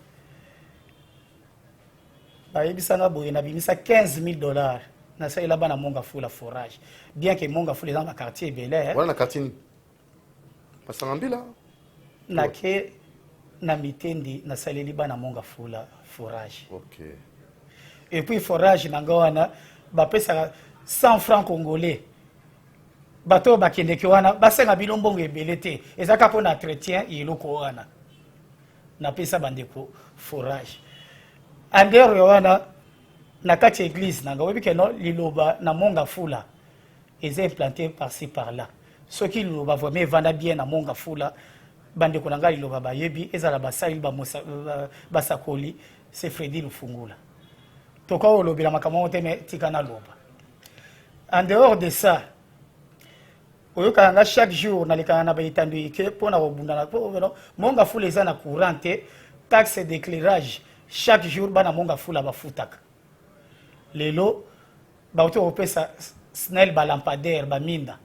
ba yebisanga boyo na bimisa $15,000 na saila bana monga fula fourrage bien que monga fula dans ma quartier belé voilà na quartier pasangambila na ke na mitendi na saleli bana monga fula fourrage. OK. Et puis forage nanga wana ba pesa 100 francs congolais. Bato bakende ki wana basenga bilombo ebele te. Ezaka po na entretien iloko wana. Na pesa bandeko forage. Andero wana na kati église nanga webi ke no liloba na monga fula. Eza implanté par-ci par-là. Ceux qui liloba vraiment vanda bien na monga fula bandeko nanga liloba bayebi ezala basali basakoli c'est Freddy Lufungula. Toka olobila makambo teme tikana loba. En dehors de ça, oyoka chaque jour na lekana na bayitandu ike pona obunda na po monga fula eza na courante taxe d'éclairage chaque jour bana monga fula bafutaka. Lelo ba auto opesa snel ba lampadaire ba minda.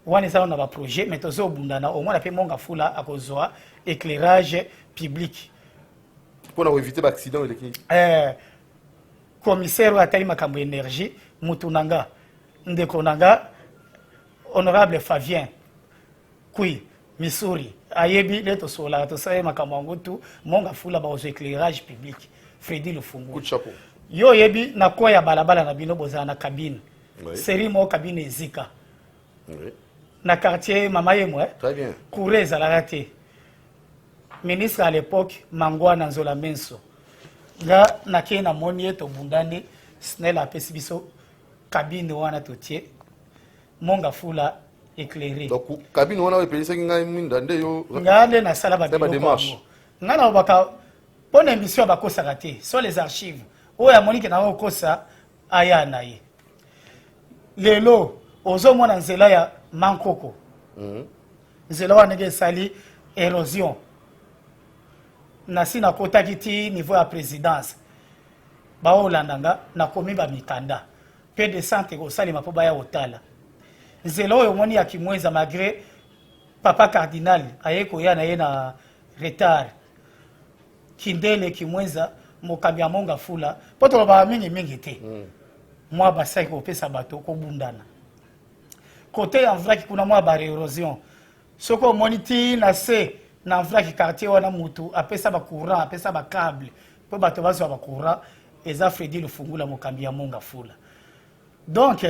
Wana ça on a un projet mais tozo bundana au moins la pe monga fula akozwa éclairage public. Pour éviter l'accident et les commissaire atali makambo énergie mutunanga ndeko nanga honorable Fabien kui Missouri ayebi leto sola to sai makambo ngutu monga fula ba éclairage public Freddy Lufungu coup de chapeau yo yebi na koya balabala na bino bozana na cabine oui. Série mo cabine ezika oui. Na quartier mama yemwe très bien Koureza la raté ministre à l'époque Mangwana Nzola Menso nga nake na moni to bundani snel apesi biso cabine wana totie monga fula éclairé donc cabine wana we pelisa ngai minda nde yo ngale na sala ba démarche ngana obaka pona émission ba kosa raté sur les archives oya monique na okosa aya na ye lelo ozo mona nzela ya mankoko nzela wana nge sali érosion na sina kota kiti niveau ya présidence ba olandanga na komi ba mikanda pe de santé ko sali mapo baya otala nzela oyo moni ya kimweza malgré papa cardinal ayeko ya na ye na retard kindele kimweza mokambi ya monga fula poto ba mingi te moi basai ko pesa bato ko bundana côté en vrai kuna moi ba érosion soko moniti na se na vrai quartier wana mutu apesa ba courant apesa ba câble po bato bazo ba courant eza Freddy Lufungula mokambi ya monga fula donc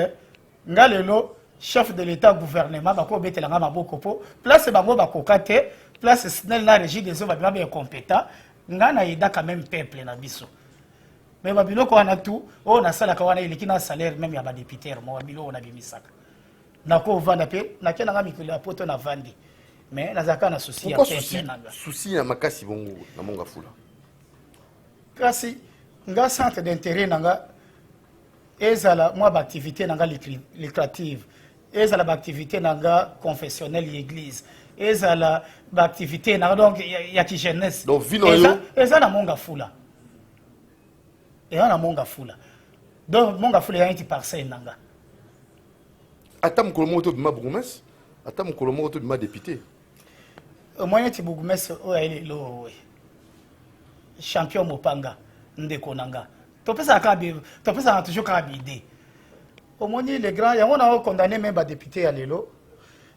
ngalelo chef de l'état gouvernement ba ko betela nga maboko po place bango ba kokate place snel na régie des eaux ba bien compétent ngana ida quand même peuple na biso mais ba biloko wana tout o na sala ka wana iliki na salaire même ya ba député mo bilo na bimisaka na ko vanda pe na kena nga mikolo ya poto na vandi mais nazaka na souci ya peuple nanga souci ya makasi bongo na monga fula kasi nga centre d'intérêt nanga ezala moi ba activité nanga lucrative ezala ba activité nanga confessionnelle l'église ezala ba activité nanga donc ya ki jeunesse donc vino yo ezala monga fula na monga fula donc monga fula ya nti parcelle nanga ata mokolo moko to bima bourgmestre ata mokolo moko to bima député moyen ti bourgmestre oyo ayeli lo champion mopanga ndeko nanga topesa toujours ka bidé au moins les grands ya on a condamné même ba député ya lelo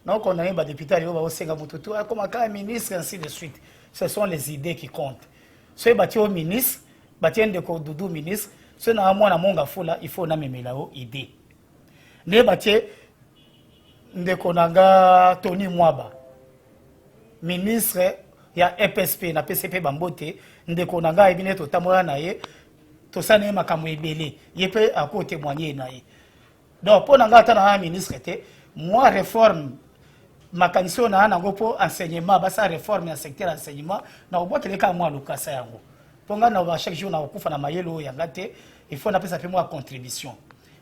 na condamné ba député ya lelo ba osenga mututu comme ka ministre ainsi de suite ce sont les idées qui comptent ceux bati au ministre bati ndeko Doudou ministre ceux na mwana monga fula il faut na memela o idée ne bati ndeko nanga Tony Mwaba ministre ya EPSP na PCP Bambote ndeko nanga ebine to tamoya na ye to sane makambo ebele ye pe ako témoigner na ye donc pour nanga ta na ministre te moi réforme makanisi na nango po enseignement basa réforme ya secteur enseignement na obotele ka moi lokasa yango ponga na ba chaque jour na okufa na mayelo ya ngate il faut na pesa pe moi contribution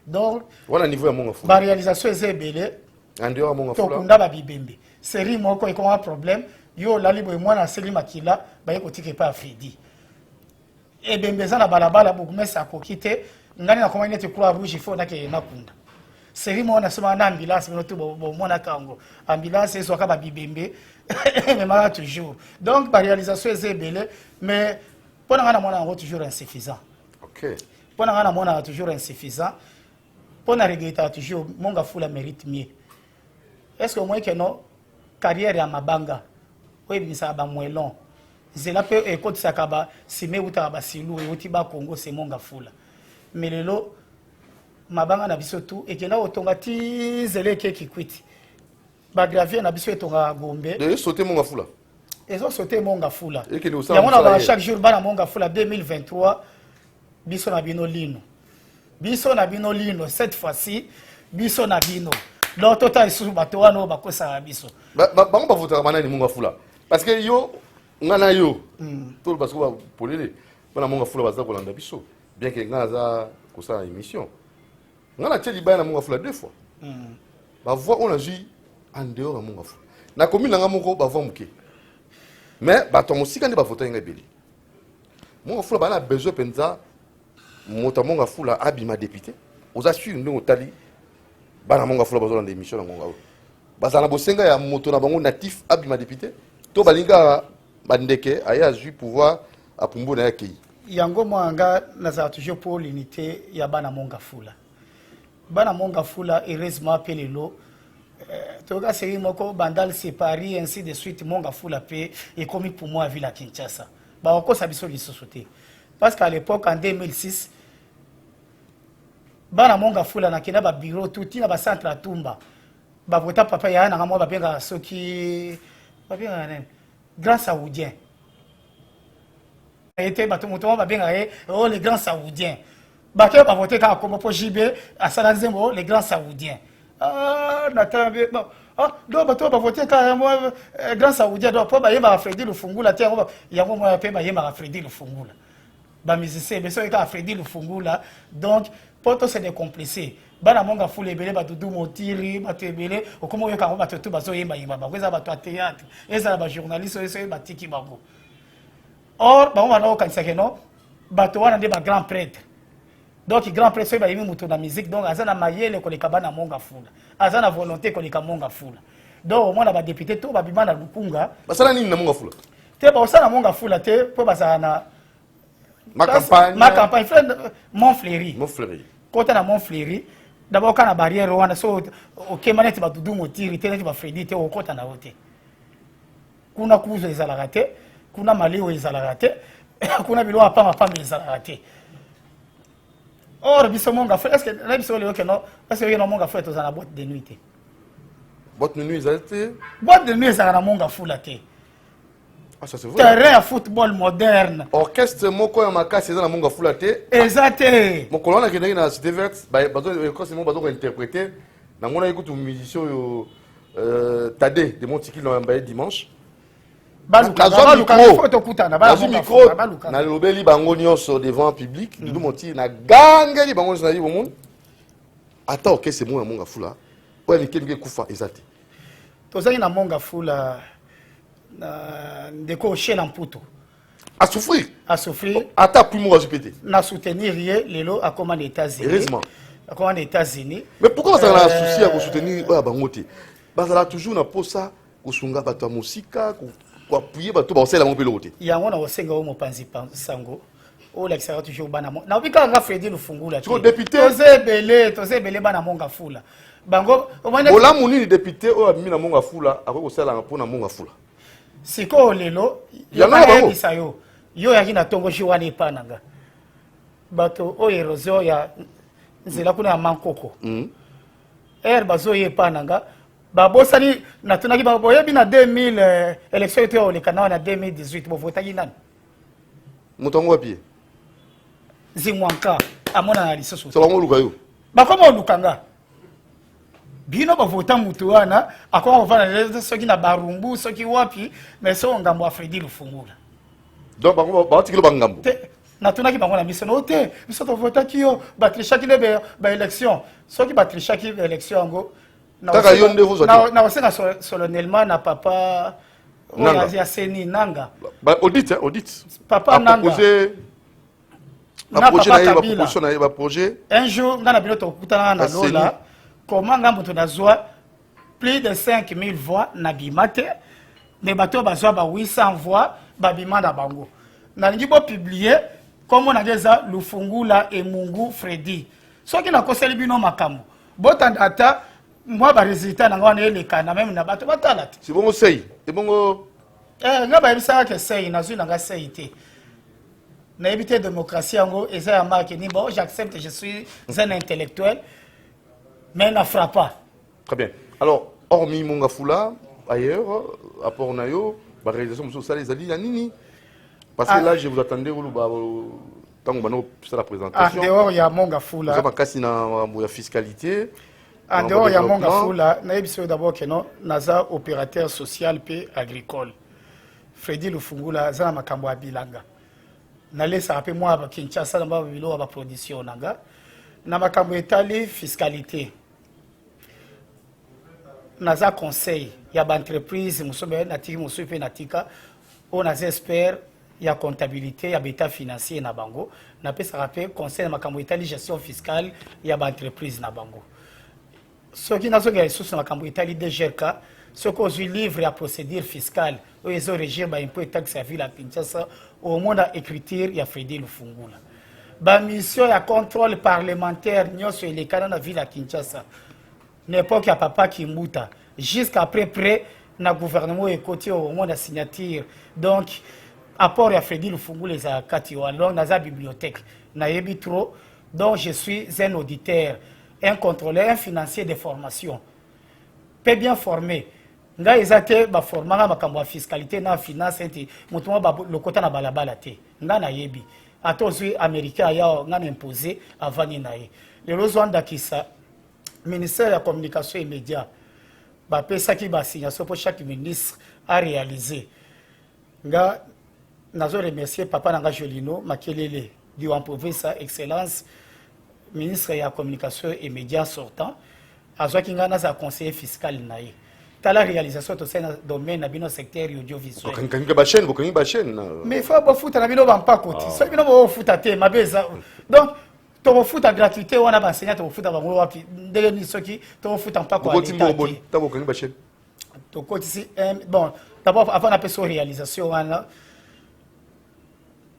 donc voilà niveau ya monga fula ba réalisation ezebele en dehors monga fula to kunda ba bibembe série moko e comme un problème yo lali boy mwana seli makila ba ye kotike pa Fredi et bembeza na balabala bokumesa kokite ngani na komanya te croix rouge il faut na ke na kunda série mona sema na ambulance no to bo mona kango ambulance eso ka ba bibembe mais mala toujours donc ba réalisation ezebele mais pona ngana mona ngo toujours insuffisant OK pona ngana mona toujours insuffisant pona regretta toujours monga fula mérite mieux est-ce que au moins que non carrière ya mabanga oui bisa ba mwelon zela pe ekotisa kaba sime uta ba silu e uti ba Congo c'est monga fula mais lelo mabanga na biso tu ekena otonga ti zele ke kikwiti ba gravier na biso etonga Gombe de sauter monga fula ezo sauter monga fula et que nous ya mona ba chaque jour bana monga fula 2023 biso na bino lino cette fois-ci biso na bino donc total sous bato wana bakosa biso bango ba voter manani monga fula parce que yo ngana yo tout parce que polele bana monga fula baza kolanda biso bien que ngaza kosa émission ngana teli bana monga fula deux fois ba voix on a vu en dehors de monga fula na commune nga moko ba voix muke mais ba to musika ndi ba voter nga beli monga fula bana besoin penza mota monga fula abima député aux assure ndongo tali bana monga fula bazo dans émission na monga bazana bosenga ya moto na bango natif abima député to balinga bandeke aya ju pouvoir apumbo na yaki yango mwanga naza toujours pour l'unité ya bana monga fula heureusement pelelo toka série moko bandal séparé ainsi de suite monga fula pe et comme pour moi ville à Kinshasa ba okosa biso lisusuté parce qu'à l'époque en 2006 bana monga fula na kina ba bureau tout na ba centre à Tumba ba vota papa ya na ngamo ba benga soki ba benga nani grand saoudien était ba tomoto ba benga oh les grands saoudiens ba ke ba voter ka comme pour JB à Salazembo les grands saoudiens natambe do ba to ba voter ka moi grand saoudien do po ba yeba Fredi Lufungula te yango moi pe ba yeba Fredi Lufungula ba musicien mais so ka Fredi Lufungula donc poto c'est des complices bana monga fule ebele ba Doudou Motiri ba tebele okomo yoka ba to ba zo yemba ba kweza ba to théâtre eza ba journaliste eso ba tiki bango or ba on va kanisa keno ba to wana de ba grand prêtre donc grand prêtre ba yimi muto na musique donc azana mayele ko le kabana monga fula azana volonté ko le kamonga fula donc mwana ba député to ba bimana lukunga basala nini na monga fula te ba osana monga fula te po bazana ma campagne frère Montfleury côté na Montfleury d'abord kana barrière wana so OK maneti ba Doudou Motiri te ba Fredi te o kota na wote kuna kuzo ezalaka te kuna malio ezalaka te kuna bilo apanga pamba ezalaka te or biso monga frère est-ce que na biso le okeno est-ce que yo monga frère to za boîte de nuit te boîte de nuit ezalate boîte de nuit ezalaka na monga fula te ah ça c'est vrai terrain à football moderne orchestre moko ya makasi eza na monga fula te exacté mon colonne qui na cité verte bazo orchestre mo bazo interpréter na ngona écoute musicien yo Tadé de Montikil na mbaye dimanche baluka micro na lobeli bango nyonso devant public Doudou Motiri na gangeli bango na li bomon ata orchestre mo na monga fula oya mikemike kufa ezate tozali na monga fula na ndeko Shela Mputo à souffrir ata primo va péter na soutenir lelo à comment les États-Unis heureusement à comment les États-Unis mais pourquoi ça a souci à soutenir oya bangote bazala toujours na posa kusunga bato ya musika ko appuyer bato ba osela mo pelote yango na osenga o mopanzi sango oh l'extérieur toujours bana mo na bika nga Freddy Lufungula tu député tose belé bana monga fula bango ola muni député o ami na monga fula ako sala mpona monga fula siko lelo yana bango yo yo yaki na tongo shiwani epananga bato o erosion ya nzela kuna ya mankoko bazo ye epananga babosani natunaki boyebi na 2000 élection ete olekana na 2018 bovotaki nani moto yango wapi Zimwanka amona na lisusu so bango oluka yo bakoma olukanga bino bavota mutu wana akoma kovanda soki na barumbu soki wapi mais so ngambo ya Freddy Lufungula donc bango batikilo bangambo natunaki bango na miso no te biso tovotaki yo batrishaki ne baélection soki batrishaki baélection yango kaka yo nde vozwa naosenga solennellement na papa ya seni nanga audit papa nanga proposition na ba projet un jour nga na bino tokutana na lola comment nga moto nazwa plus de 5000 voix na bimate mais bato bazwa ba 800 voix babima na bango nalingi bo publier comme on a déjà Lufungula et Mungu Freddy soki na koseli bino makambo botanda ata moi ba résultat na ngone elekana même na bato batala c'est bon sei et bon nga ba ebisa ke sei na zuna nga sei te na éviter démocratie yango eza ya marque ni bon j'accepte je suis un intellectuel mais na frappe pas très bien alors hormis Monga Fula ailleurs à Pornayo ba réalisation sociale les ali ya nini parce que là je vous attendais au tango bano c'est la présentation en dehors ya Monga Fula ça va kasi na ya fiscalité en dehors ya Monga Fula na ebiso d'abord que non naza opérateur social pe agricole Freddy Lufungula za makambo ya bilanga na lesa ape moi ba Kinshasa na ba bilo ba production nanga na makambo etali fiscalité naza conseil ya ba entreprise musobe na tiki musobe na tika on a expert ya comptabilité ya beta financier na bango na pesa ape conseil na makambo etali gestion fiscale ya ba entreprise na bango soki nazo ga sous na makambo etali DGK soko ozwi livre ya procédure fiscale o ezo régir ba impôt et taxe ya ville à Kinshasa au monde à écriture ya Freddy Lufungula ba mission ya contrôle parlementaire nyonso elekana na ville à Kinshasa n'époque ya papa Kimbuta jusqu'après près na gouvernement ekoti au monde à signature donc apport ya Freddy Lufungula les a kati wa donc na bibliothèque na yebi trop donc je suis un auditeur un contrôleur un financier de formation peu bien formé nga ezate ba formanga makambo ya fiscalité na finance enti mutu mo ba lokota na balabala te nga na yebi atozwi américain ya nga na imposé avani na ye lelo zwanda kisa ministère ya communication et médias ba pesaki ba signation pour chaque ministre a réaliser nga nazo remercier papa nanga Jolino Makelele du en province excellence ministre ya communication et médias sortant azwaki nga na za conseiller fiscal na ye la réalisation de ce domaine na bino secteur audiovisuel bokangi ba chaîne mais faut ba futa na bino ba mpa koti so bino bo futa te mabeza donc to futa gratuité wana ba enseignant to futa ba ngolo wapi ndenge ni soki to futa mpa ko ali ta bokangi ba chaîne to koti si bon d'abord avant la personne réalisation wana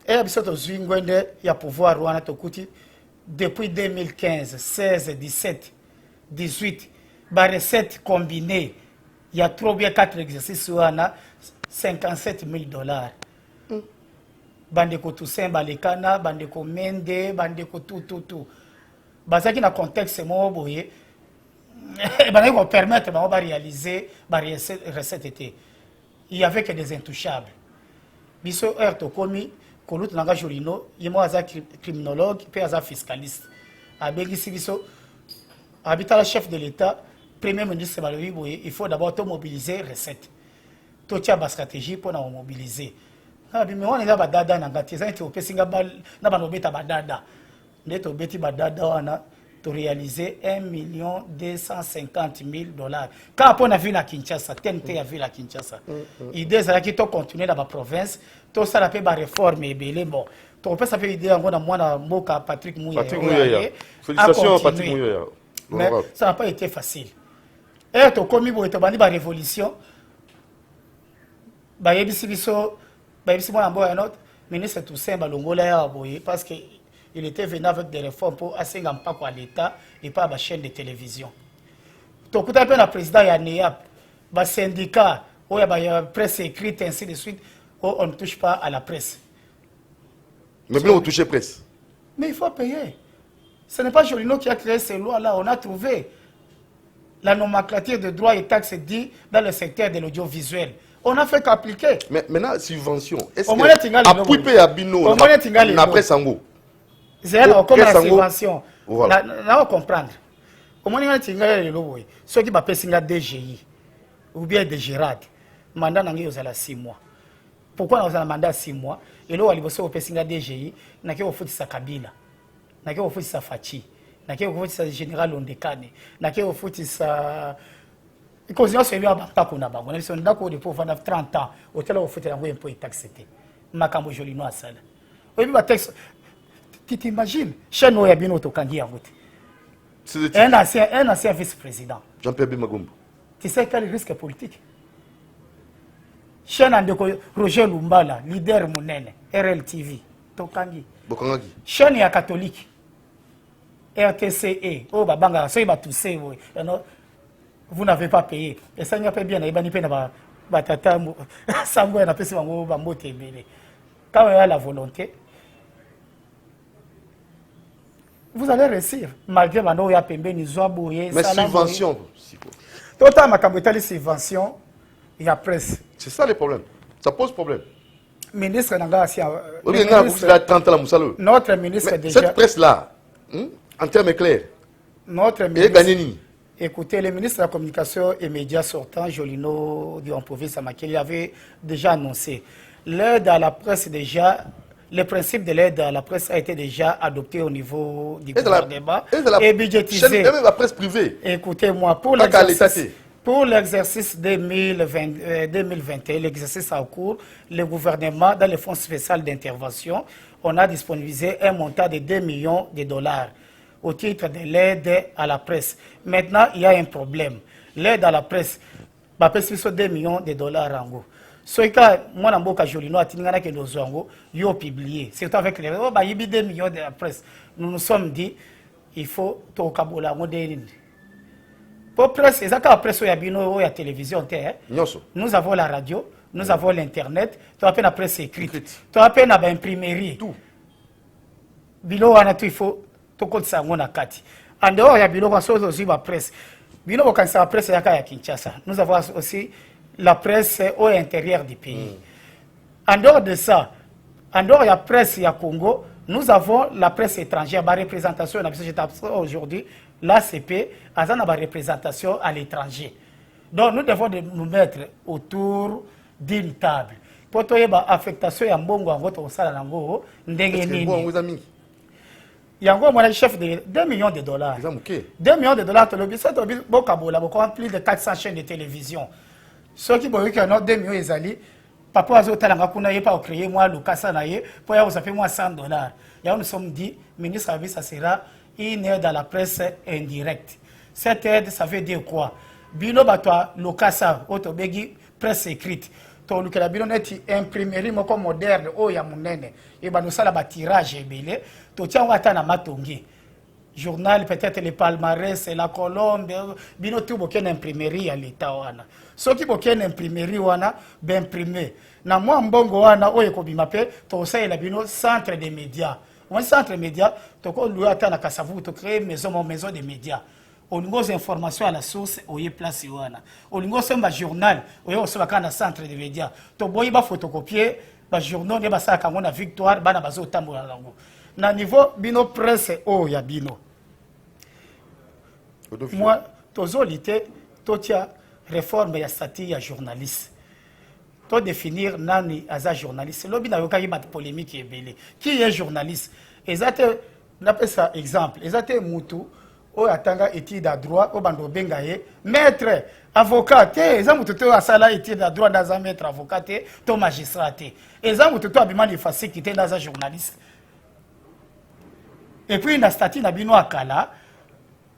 et biso to zwingwende ya pouvoir wana to kuti depuis 2015 16 17 18 ba recette combinée il y a trop bien 4 exercices wana $57,000 bandeko Toussaint balekana bandeko Mende bandeko tout bazaki na contexte mo boye bandeko ko permettre ba réaliser ba recette était il y avait que des intouchables biso to komi kolutu nanga Jolino yemo aza criminologue pe aza fiscaliste abengisi biso habitala chef de l'état premier ministre Balobi Boye, il faut d'abord mobiliser recettes. Tout y a une stratégie pour nous mobiliser. Mais on est là, badada, nangati, ça est au Pessinga bal, n'a pas nobeta badada. Net au beti badada, on a to réaliser $1,250,000. Quand on a vu la Kinshasa, TNT a vu la Kinshasa. L'idée c'est qu'il faut continuer dans la province, tout ça la paix ba réforme et belé bon. Tu peux savoir l'idée en gros dans moi na moka Patrick Mouya. Félicitations Patrick Mouya. Mais ça n'a pas été facile. Et to komi bo to bandi ba révolution ba yebisi biso ba yebisi mwana mboya not ministre Toussaint Balongola ya aboye parce que il était venu avec des réformes pour asenga mpako à l'État et pas à la chaîne de télévision. Donc, quand le président ya NEAP, le syndicat, la presse écrite, ainsi de suite, on ne touche pas à la presse. Mais bien, on touche presse. Mais il faut payer. Ce n'est pas Jolino qui a créé ces lois-là. On a trouvé la nomenclature de droits et taxes dit dans le secteur de l'audiovisuel. On n'a fait qu'appliquer. Mais maintenant, subvention. Est-ce que appui paye à Bino la presse en go? C'est là comme la subvention. Voilà. On va comprendre. Au moins, il y a des lois. Ceux qui appellent DGI ou bien DGRAD, le mandat est 6 mois. Pourquoi nous avons un mandat 6 mois? Et là, il y a des DGI, il y a des Kabila, il y a des Fachi, il y a des général Ondekane, il y a des causes de bien pas qu'on a on est d'accord pour 30 ans au tel au faut un peu taxé makambo jolino asala oui ba texte tu t'imagines chez nous il y a bien auto kangi en route un ancien vice-président Jean-Pierre Bemagombo. Tu sais quel risque politique? Chez Roger Lumbala, leader Mounene, RLTV, Tokangi. Bokangaki. Chaîne ya catholique, RTCE, oh babanga, ça y va tousser, vous n'avez pas payé. Et ça n'y a pas bien, il n'y a pas batata, sango na pesi bango bambote ebele. Quand il y a la volonté, vous allez réussir. Malgré maintenant, il y a pembeni zoabouye, mais subvention. Total makabotali subvention, il y a presse. C'est ça le problème. Ça pose problème. Ministre Nangasia. Notre ministre déjà. Cette presse-là, en termes clairs, notre ministre. Écoutez, le ministre de la Communication et Médias sortant, Jolino Dion-Province Amakel, avait déjà annoncé. L'aide à la presse déjà, le principe de l'aide à la presse a été déjà adopté au niveau du gouvernement et budgétisé. Même la presse privée. Écoutez-moi, pour l'exercice 2021, l'exercice en cours, le gouvernement, dans le fonds spécial d'intervention, on a disponibilisé un montant de 2 millions de dollars au titre de l'aide à la presse. Maintenant, il y a un problème. L'aide à la presse, c'est 2 millions de dollars en gros. Ce cas, moi, je suis Jolino, ils ont publié. C'est avec les 2 millions de la presse. Nous nous sommes dit, il faut tout Kabola. Pour presse, c'est la presse, il y a la télévision. Nous avons la radio, nous avons l'Internet, tu as la presse écrite, tu as l'imprimerie. Tout. Bilo, il faut tout ça. En dehors, il y a aussi la presse. Bilo, quand c'est la presse, il y a Kinshasa. Nous avons aussi la presse au intérieur du pays. En dehors de ça, en dehors de la presse, il y a Congo, nous avons la presse étrangère, ma représentation, aujourd'hui, l'ACP, a une représentation à l'étranger. Donc nous devons nous mettre autour d'une table. Pour que l'affectation ya mbongo en votre sala nango ndenge nini. Il y a un chef de 2 millions de dollars. 2 millions de dollars, plus de 400 chaînes de télévision. Ceux qui ont 2 millions de papa azotalanga kuna yepa créer moi lokasa na ye pour ya ça fait moi 100 dollars. Là nous sommes dit ministre service ça sera une aide à la presse indirecte. Cette aide ça veut dire quoi? Bino batwa lokasa otobegi presse écrite. To lukela bino neti imprimerie moko moderne o ya munene et ba nosala ba tirage ebele to tia wata na matongi. Journal peut-être les palmarès la colombe bino tout boken imprimerie à l'état wana. Ceux qui boken imprimerie wana ben imprimé. Na moi mbongo wana oye ko bimape to ça la bino centre des médias. Un centre média to ko louer ata na kasavu to créer maison de médias. Au niveau des informations à la source oye place wana. Au niveau semba journal oye osoba kana centre des médias. To boye ba photocopier ba journal ne ba sa kango na victoire bana bazo tambola lango. Na niveau bino presse o ya bino. Moi, tozolité, totia réforme ya statut ya journaliste. To définir nani aza journaliste. Lobi na yoka yiba polémique ebele. Qui est journaliste? Ezate n'appelle ça exemple. Ezate mutu o atanga étude à droit o bando bengaye maître avocat eza mutu to asala étude à droit dans un maître avocat to magistrat eza mutu to abima li facilité dans un journaliste. Et puis na statut na bino akala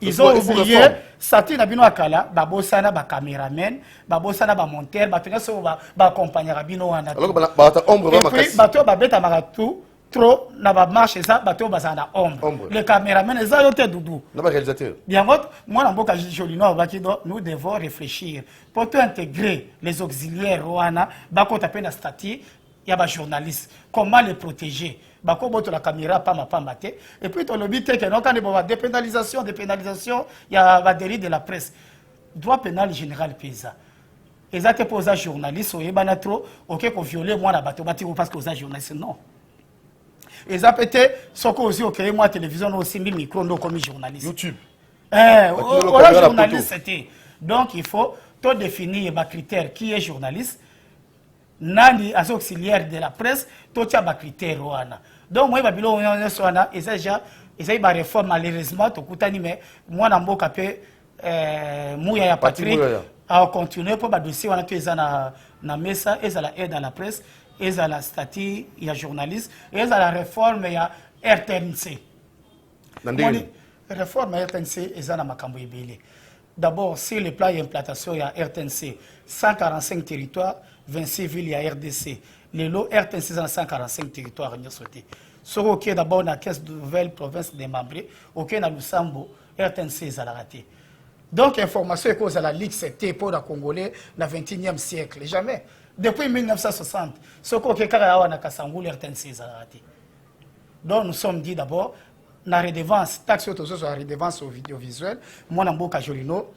ils ont oublié Sati na bino akala babosana ba cameraman, babosana ba monteur, ba tenga so ba accompagner bino wana. Alors ba ombre vraiment makasi. Et puis bato ba beta maratu trop na ba marche ça bato ba na ombre. Le caméraman eza yo te doudou. Na ba réalisateur. Bien moi na mboka Jolino ba kido nous devons réfléchir pour intégrer les auxiliaires wana ba ko taper na statut ya ba journaliste, comment les protéger. Bako boto la caméra pas ma te. Et puis ton lobby que non quand il dépénalisation, il y a la délit de la presse. Droit pénal général pesa. Et ça te pose un journaliste ou ebana trop OK ko violer moi la bateau bati parce que aux journalistes non. Et ça peut-être ce que aussi OK moi télévision aussi micro non comme journaliste. YouTube. Journaliste c'était. Donc il faut tout définir les critères qui est journaliste. Nani as auxiliaire de la presse, tout ça ba critère wana. Donc moi babilo on sona et ça déjà et ça ba réforme malheureusement to kutani mais moi na mboka pe mouya ya Patrick a continuer pour ba dossier wana to ezana na mesa ezala aide à la presse, ezala statut ya journaliste, ezala réforme ya RTNC. Nandini réforme ya RTNC ezana makambo ebele. D'abord, sur le plan d'implantation, il y a RTNC, 145 territoires, 26 villes, il y a RDC. Les lots RTNC, dans 145 territoires, on a sauté. Sur OK, d'abord, on a 15 nouvelles provinces démembrées. OK, on a Lusambo, RTNC, ils ont raté. Donc, information est cause à la Ligue, c'était pour les Congolais, le 21e siècle. Jamais. Depuis 1960, ce OK, Karawa, on a Kassangou, RTNC, ils ont raté. Donc, nous sommes dit d'abord, la redevance, taxe sur la redevance audiovisuelle, moi, dans Boka Jolino,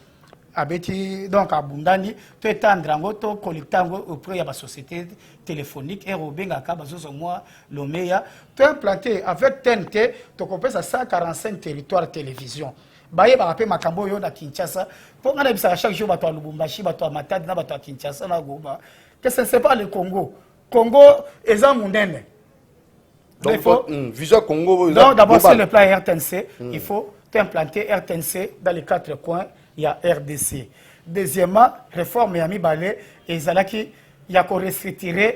abeti donc à Bundani, tout est en drango, tout collectango auprès de la société téléphonique, et Robenga Kabazo, moi, l'Omeya, tout implanté avec TNT, tu comprends à 145 territoires télévision. Baye ba rappel makambo yo na Kinshasa, pour ngana bisa chaque jour bato Lubumbashi, bato Matadi, na bato Kinshasa na Goma. Que ce n'est pas le Congo. Congo est un mondaine. Donc, Visa Congo. Donc, d'abord, sur le plan RTNC, il faut implanter RTNC dans les 4 coins, il y a RDC. Deuxièmement, réforme Yami Balé, et Zalaki, il y a qu'on restreindre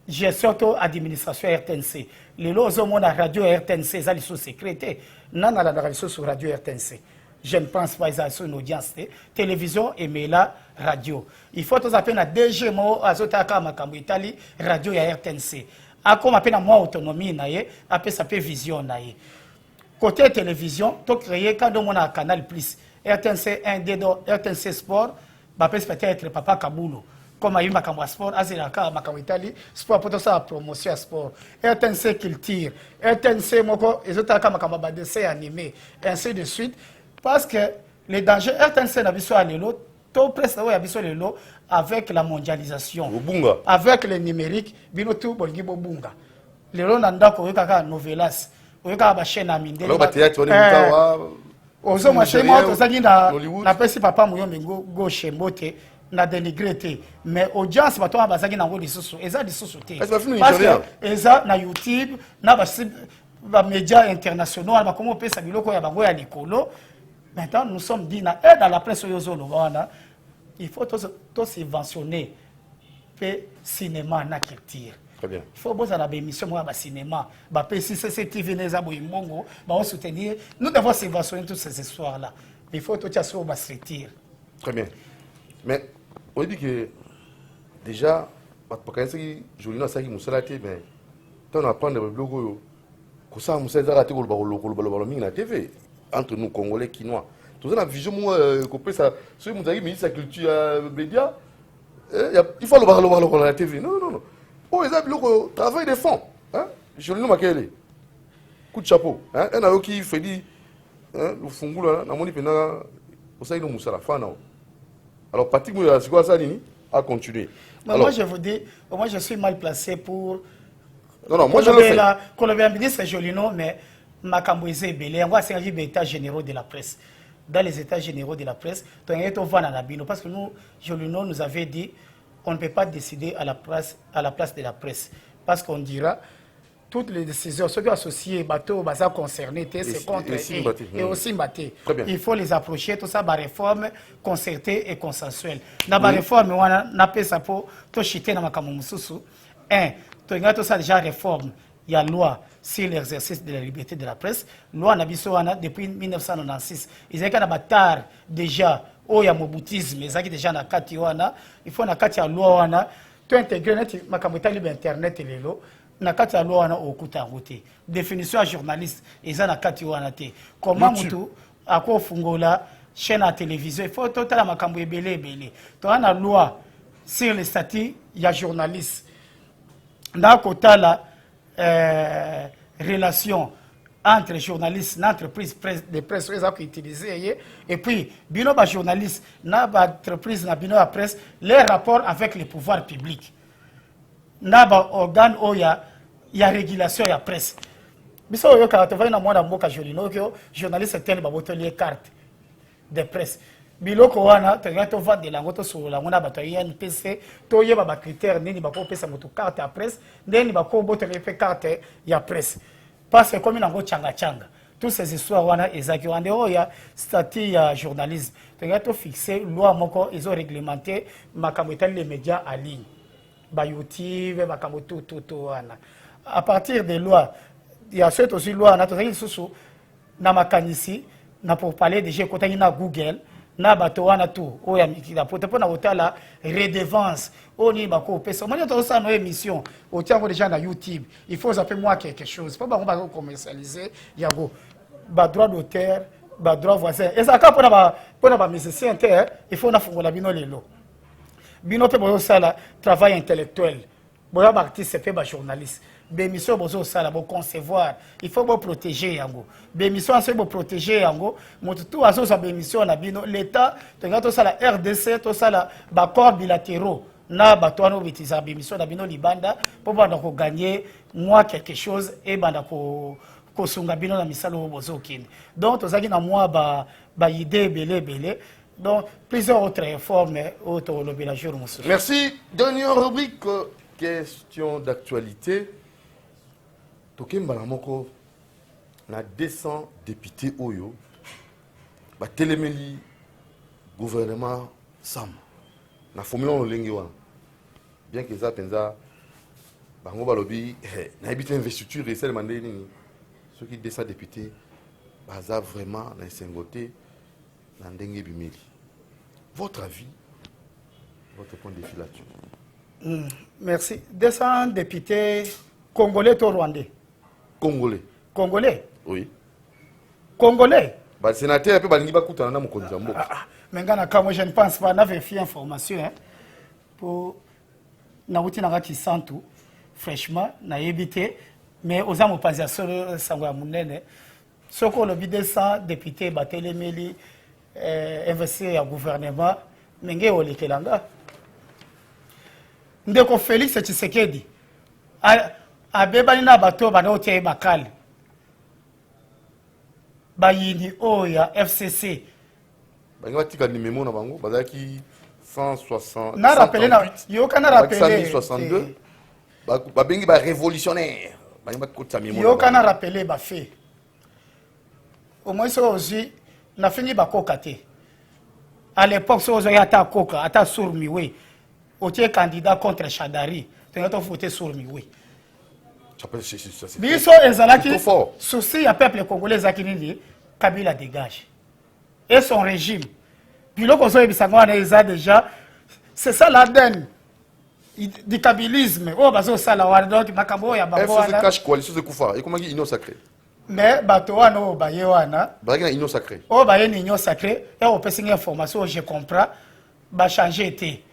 gestion de administration RTNC. Les lots au monde à radio RTNC, ils sont sécrétés. Non, on a la radio sur radio RTNC. Je ne pense pas qu'ils ont une audience. Télévision et la radio. Il faut tous appeler à DG Mo, Azotaka Makambo Italie, radio et RTNC. A comme appelle à moi autonomie naie, appelle ça peut vision naie. Côté télévision, tu créé quand on a un canal plus RTNC 1 Dedo, RTNC Sport, bah peut-être Papa Kaboulou. Comme il y a un sport, Aziraka, Makambo Italie, sport pour tout ça promotion à sport. RTNC Culture, RTNC Moko, et autres Makambo dessin animé, ainsi de suite. Parce que les dangers, RTNC n'a pas à l'élo, tout presque avec la mondialisation, avec le numérique, binotu bolgi bobunga. Les gens n'ont pas de novelas, ils ont des chaînes à mine. Alors, théâtre, on est aux hommes, chez moi, na pesi papa mouyo mengo gauche mbote na dénigré, mais audience bato ba bazaki na ngo lisusu, eza lisusu te. Parce que eza na YouTube, na ba médias internationaux, ba comment pesa biloko ya bango ya likolo. Maintenant, nous sommes dit na aide à la presse yozolo wana. Il faut tout subventionner le cinéma na culture. Très bien. Il faut avoir des émissions de cinéma. Si c'est TV, nous soutenir. Nous devons subventionner toutes ces histoires-là. Il faut tout ça sur structure. Très bien. Mais on dit que déjà, quand Jolino Saki Moussalati, mais on apprend le blogo, que ça Moussalati la TV entre nous Congolais Quinois. Tout ça, la vision, moi, ça, ceux qui ont ministre de la culture média, il faut le voir à la TV. Non, non, non. Oh, ils ont le travail des fonds. Jolino Makele. Coup de chapeau. Un a qui fait dit, le fungu là, na moni pena, au sein de Moussala, alors, Patrick Mouya, c'est quoi ça, Nini? À continuer. Alors, moi, je vous dis, moi, je suis mal placé pour. Non, non, moi, je le fais. Quand le ministre Jolino, mais Makamboise Belé, on va s'agir des états généraux de la presse. Dans les états généraux de la presse, parce que nous, Jolino nous avait dit on ne peut pas décider à la place de la presse. Parce qu'on dira toutes les décisions, ceux qui sont associés, bateaux, concernés, c'est contre et aussi batté. Il faut les approcher, tout ça, par réforme concertée et consensuelle. Dans la réforme, on a fait ça pour tout chiter dans ma camouflage. Tout ça déjà réforme. il y a loi sur l'exercice de la liberté de la presse. Loi Nabisoana depuis 1996. Ils ont un bâtard déjà, il y a moboutisme, ils ont déjà na kati wana, il faut na kati ya loi wana, tu intégrer net makamota libre internet et lelo, na kati ya loi wana okuta ngote. Définition à journaliste, ils ont na kati wana te. Comment mutu ako fungola chaîne à télévision, il faut total makambo ebele. Tu as la loi sur les statuts, il y a journaliste. Dans côté là relation entre journalistes, l'entreprise de presse, ils ont utilisé et puis bino ba journaliste, na ba entreprise na bino la presse, les rapports avec les pouvoirs publics. Na ba organe il y a régulation ya presse. Biso yo ka to va na mwana mboka jolino que journaliste tel ba botelier carte de presse. Biloko wana to vendre la ngoto sur la ngona bato ya NPC to yeba ba critère nini ba ko pesa moto carte ya presse ndeni ba ko botelier carte ya presse. Parce que comme nango changa toutes ces histoires wana ezaki wande oya statut ya journalisme to fixer loi moko ils ont réglementé makambo etali les médias en ligne ba YouTube makambo tout wana à partir des lois il y a cette aussi loi na to sous na makanisi na pour parler déjà côté na Google na bato wana tout oya mikila pote pona otala redevance oni bako pesa moni to ça no émission au tiango déjà na YouTube il faut appeler moi quelque chose pas ba commercialiser yago ba droit d'auteur ba droit voisin et ça pona ba musicien inter il faut na fungola bino lelo bino pe bo sala travail intellectuel boya ba artiste pe ba journaliste bémission bozo sala bo concevoir il faut bo protéger yango bémission c'est bo protéger yango moto tout azo sa bémission na bino l'état to ngato sala RDC to sala ba corps bilatéraux na bato ano bitiza bémission na bino libanda po banda ko gagner moi quelque chose et banda ko sunga bino na misalo bozo kine donc to zaki na moi ba idée belé donc plusieurs autres réformes auto lobby la jour musu. Merci. Dernière rubrique question d'actualité. Tokemba na moko na 200 députés oyo ba telemeli gouvernement sam na formule lolenge wana bien que ça penza bango balobi na habité investiture et celle mandé nini ceux qui 200 députés baza vraiment na sengoté na ndenge bimeli. Votre avis, votre point de vue là-dessus? Merci. 200 députés congolais ou rwandais? Congolais. Congolais? Oui. Congolais? Bah, sénateur, après, balingi bakuta na mukonza mboka. Mengana kama je ne pense pas, n'avait fait information hein, pour na wuti na ngaki santu fraîchement na yebité mais aux amo pas solo sangwa munene soko le 200 députés batelemeli investir au gouvernement menge olekelanga ndeko Félix Tshisekedi abebani na bato banote bakali bayini oya FCC bangi batika ni memo na bango bazaki 160 na rappelé na yoka na rappelé 162 babengi ba révolutionnaire bangi bakota memo yoka na rappelé ba fait au moins ça aussi na fini bakoka te à l'époque ça ozo yata koka ata surmiwe otie candidat contre Chadari tu voté surmiwe biso ezalaki souci ya peuple congolais zaki nini Kabila dégage et son régime biloko zo ebisanga wana eza déjà c'est ça l'ADN du kabilisme oh bazo sala wana donc makambo ya bango wana cache coalition de Koufa et comment dit union sacrée mais bato wana o baye wana bazaki na union sacrée o baye ni union sacrée et o pesi information je comprends ba changer été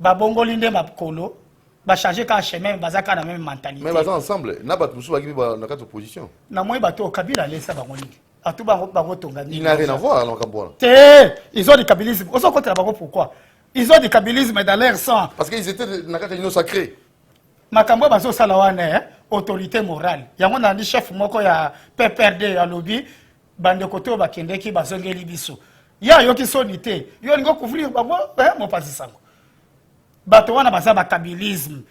ba bongoli nde makolo ba changer ka chemin bazaka na même mentalité mais baza ensemble na bato musu baki ba na kati opposition na moi bato Kabila lesa bango lingi atu bango tonga il n'a rien à voir dans Kabila ils ont du kabilisme on s'en contre la bango pourquoi ils ont du kabilisme dans leur sang parce qu'ils étaient na kati union sacrée makambo bazo sala wana autorité morale yango na ndi chef moko ya PPRD ya lobby bande koto bakendeki bazongeli biso ya yoki sonité yo ngo couvrir bango mo pasisango bato wana baza ba kabilisme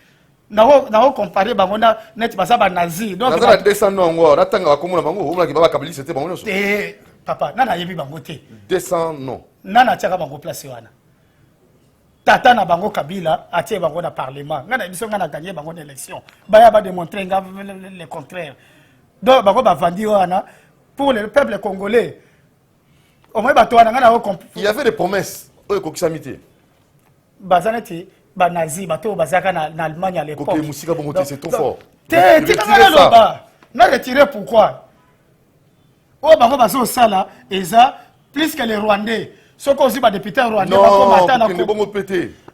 na comparer bango na net baza ba nazi donc na 200 non na tanga bakomona bango o maki ba kabilisme te bango nyonso papa nana yebi bango te 200 non nana tiaka bango place wana tata na bango Kabila atie bango na parlement ngana biso ngana gagné bango d'élection baya ba démontrer le contraire donc bango ba vandi wana pour le peuple congolais au moins bato wana ngana il y avait des promesses kokisamité bazaneti ba nazi bato bazaka na Allemagne à l'époque OK musika bongo c'est trop fort na retirer pourquoi oh bango bazo sala eza plus que les Rwandais ce qu'on dit ba député rwandais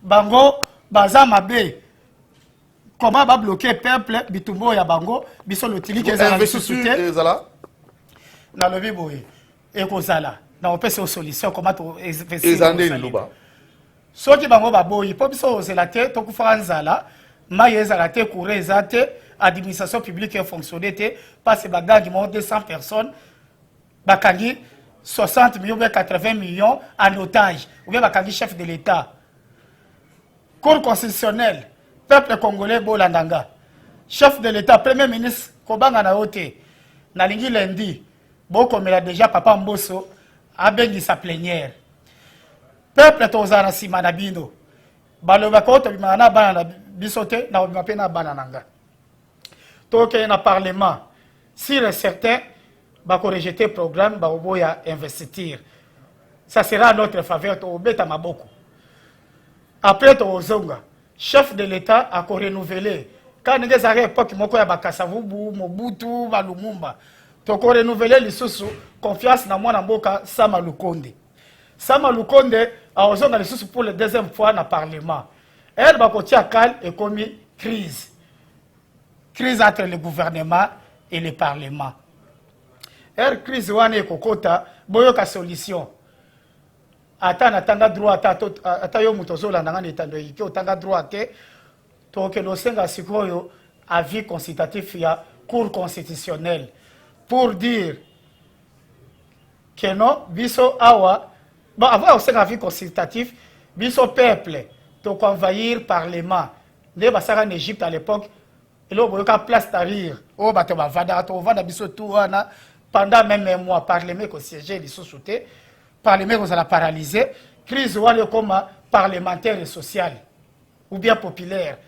bango baza mabe comment va bloquer peuple bitumbo ya bango biso lotili kezala société na lobi boye e kozala na opesa solution comment to ezandeni loba soki bango baboyi po biso ozela te to kufa nzala maye ezala te courant ezate administration publique et fonctionner te parce bagangi mo 200 personnes bakangi 60 millions ou 80 millions en otage ou bien bakangi chef de l'État. Cour constitutionnelle, peuple congolais Bolandanga. Chef de l'État, premier ministre Kobanga na ote. Na lingi lundi, boko mela déjà papa Mbosso a bengi sa plénière. Peuple tozana simana bino. Baloba ko to bimana bana bisote na obimape na bana nanga. Toke na parlement. Si le certain bako rejeter programme baoboya investir. Ça sera à notre faveur to beta maboko. Après to ozonga, chef de l'État a renouvelé. Quand nous avons époque moko ya bakasavubu, Mobutu, Balumumba, to ko renouveler lisusu confiance na mwana mboka Sama Lukonde. Sama Lukonde a ozonga lisusu pour la deuxième fois na parlement. Elle bako tia calme et commis crise. Crise entre le gouvernement et le parlement. Er crise wane kokota boyoka solution ata natanga droit ata yo mutozola nanga netando yike otanga droit te to ke no senga sikoyo avis consultatif ya cour constitutionnelle pour dire que non biso awa bon avant senga avis consultatif biso peuple to convaincre parlement ne basaka en Égypte à l'époque et là boyoka place tarir o bato bavanda to vanda biso tout wana pendant même un mois, parlement qu'on siégeait les sous-soutés, parlement qu'on a paralysé, crise comme parlementaire et sociale, ou bien populaire.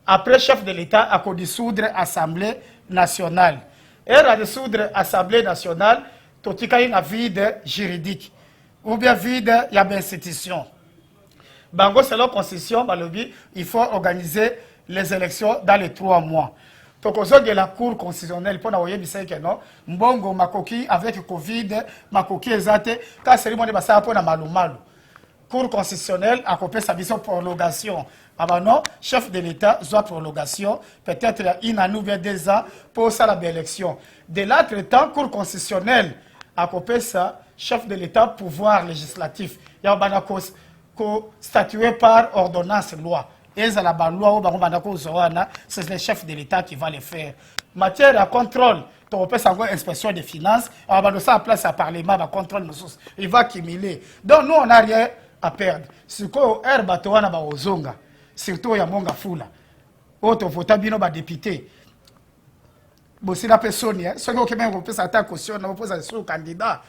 Après, chef de l'État a dissoudre l'Assemblée nationale. Et à dissoudre l'Assemblée nationale, tout y a un vide juridique, ou bien vide, il y a une institution. Bango, selon la constitution, il faut organiser les élections dans les 3 mois. Donc, de la Cour constitutionnelle, pour nous que non, Mbongo, Makoki, avec Covid, Makoki, Ezate, quand c'est le monde de pour Malou. Cour constitutionnelle a coupé sa vision prolongation. Ah non, chef de l'État, soit prolongation, peut-être une année ou 2 ans pour ça la élection. De l'autre temps, Cour constitutionnelle a coupé ça, chef de l'État, pouvoir législatif. Il y a un statué par ordonnance loi. Et la loi, c'est le chef de l'État qui va le faire. Matière à contrôle, tu peux savoir inspection des finances, on va ça en place à parlement, à contrôle, il va accumuler. Donc nous, on n'a rien à perdre. C'est quoi, Herbatoana ba ozonga, surtout ya monga fula. Auto vota bino ba député. Bon, c'est la personne, ceux qui ont même sa caution, on pose sur candidat.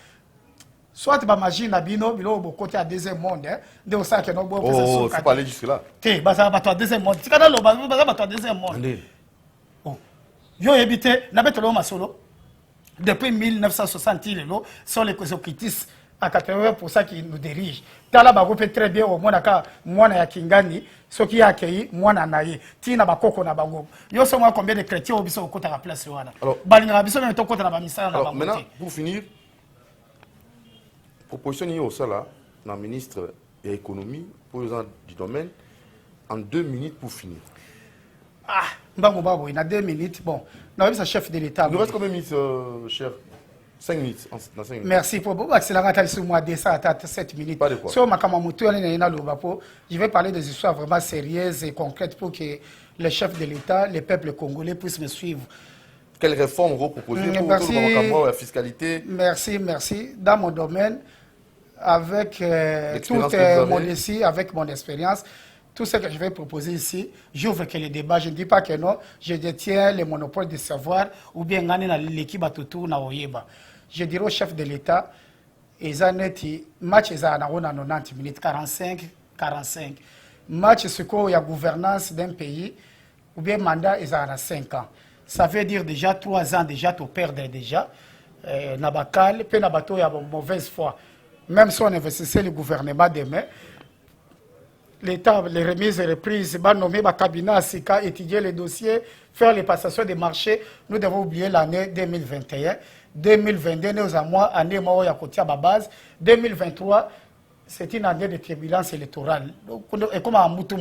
Soit ba magie na bino bilo bo côté à deuxième monde de au ça que no bo faut pas aller jusque là te baza ba to deuxième monde tikana lo baza ba to deuxième monde oh yo ebité na betolo masolo depuis 1960 lelo sont les cosocritis à 80% qui nous dirigent tala ba peut très bien au mona ka mwana ya kingani soki ya kei mwana naye tina ba koko na bango yo so moi combien de chrétiens obiso okota la place wana balinga biso même to kota na ba misala na bango maintenant pour finir proposition au sala la ministre de l'économie pour les gens du domaine en 2 minutes pour finir. Ah, Mbango Babo, il a 2 minutes. Bon, nous avons chef de l'État. Il nous reste combien de minutes, cher 5 minutes. Dans 5 minutes. Merci pour vous. Accélérateur sur moi, 7 minutes. Pas de quoi. Je vais parler des histoires vraiment sérieuses et concrètes pour que les chefs de l'État, les peuples congolais puissent me suivre. Quelles réformes vous proposez pour la fiscalité? Merci. Dans mon domaine, avec toute modestie, avec mon expérience, tout ce que je vais proposer ici, j'ouvre que les débats. Je ne dis pas que non, je détiens le monopole de savoir ou bien l'équipe à tout na oyeba. Je dirais au chef de l'État, ils ont match ils ont 90 minutes, 45. match ce qu'il y a gouvernance d'un pays, ou bien mandat, ils ont 5 ans. Ça veut dire déjà 3 ans, déjà, tu perds déjà. Nabakal, puis Nabato, il y a une mauvaise foi. Même si on investissait le gouvernement demain, l'État, les remises et reprises, nommer le cabinet SICA, étudier les dossiers, faire les passations des marchés. Nous devons oublier l'année 2021. 2022, nous avons année où il y a côté à la base. 2023, c'est une année de turbulence électorale. Et comme un moutou.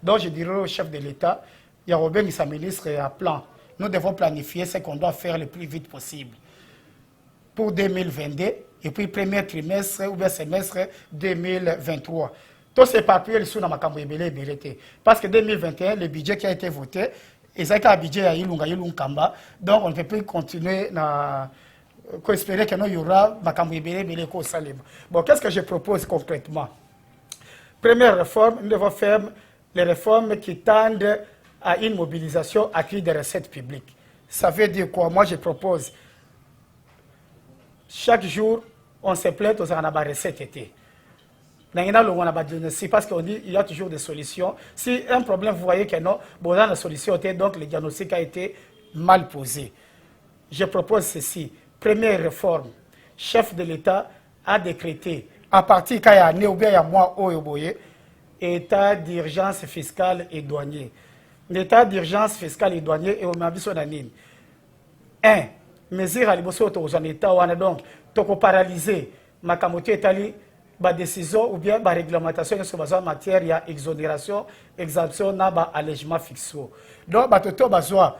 Donc, je dirais au chef de l'État, il y a Robin et sa ministre à plan. Nous devons planifier ce qu'on doit faire le plus vite possible pour 2022 et puis premier trimestre ou bien semestre 2023. Tous ces papiers sont dans ma cambrébélé. Parce que 2021, le budget qui a été voté, et ça a un budget à Ilunga, donc on ne peut plus continuer à espérer qu'il y aura ma cambrébélé. Bon, qu'est-ce que je propose concrètement? Première réforme, nous devons faire les réformes qui tendent à une mobilisation accrue des recettes publiques. Ça veut dire quoi? Moi, je propose chaque jour, on se plaint aux recettes été. Parce qu'on dit qu'il y a toujours des solutions. Si un problème, vous voyez que non, bon, la solution était, donc le diagnostic a été mal posé. Je propose ceci. Première réforme, chef de l'État a décrété, à partir quand il y a année ou bien il y a mois au Yoboye, état d'urgence fiscale et douanier. L'état d'urgence fiscale et douanier est au même besoin d'année. 1. Mesure à l'immobilier aux États, donc, toko paralysé, ma camoté est allée. Décision ou bien réglementation en matière il y a exonération, exemption, na allègement fixo. Donc tout besoin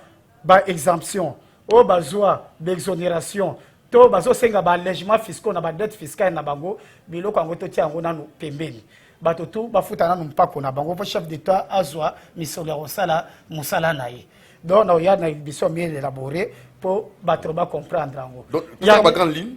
exemption, au besoin d'exonération, tout besoin c'est allègement fiscaux na dette fiscale na bango, bilo kango to tia ngona no pembeni. Tout bafuta na mpako na bango pour chef d'état azwa misolo sala musala naye. Donc il y a une vision bien élaborée pour comprendre. Donc il y a une grande ligne.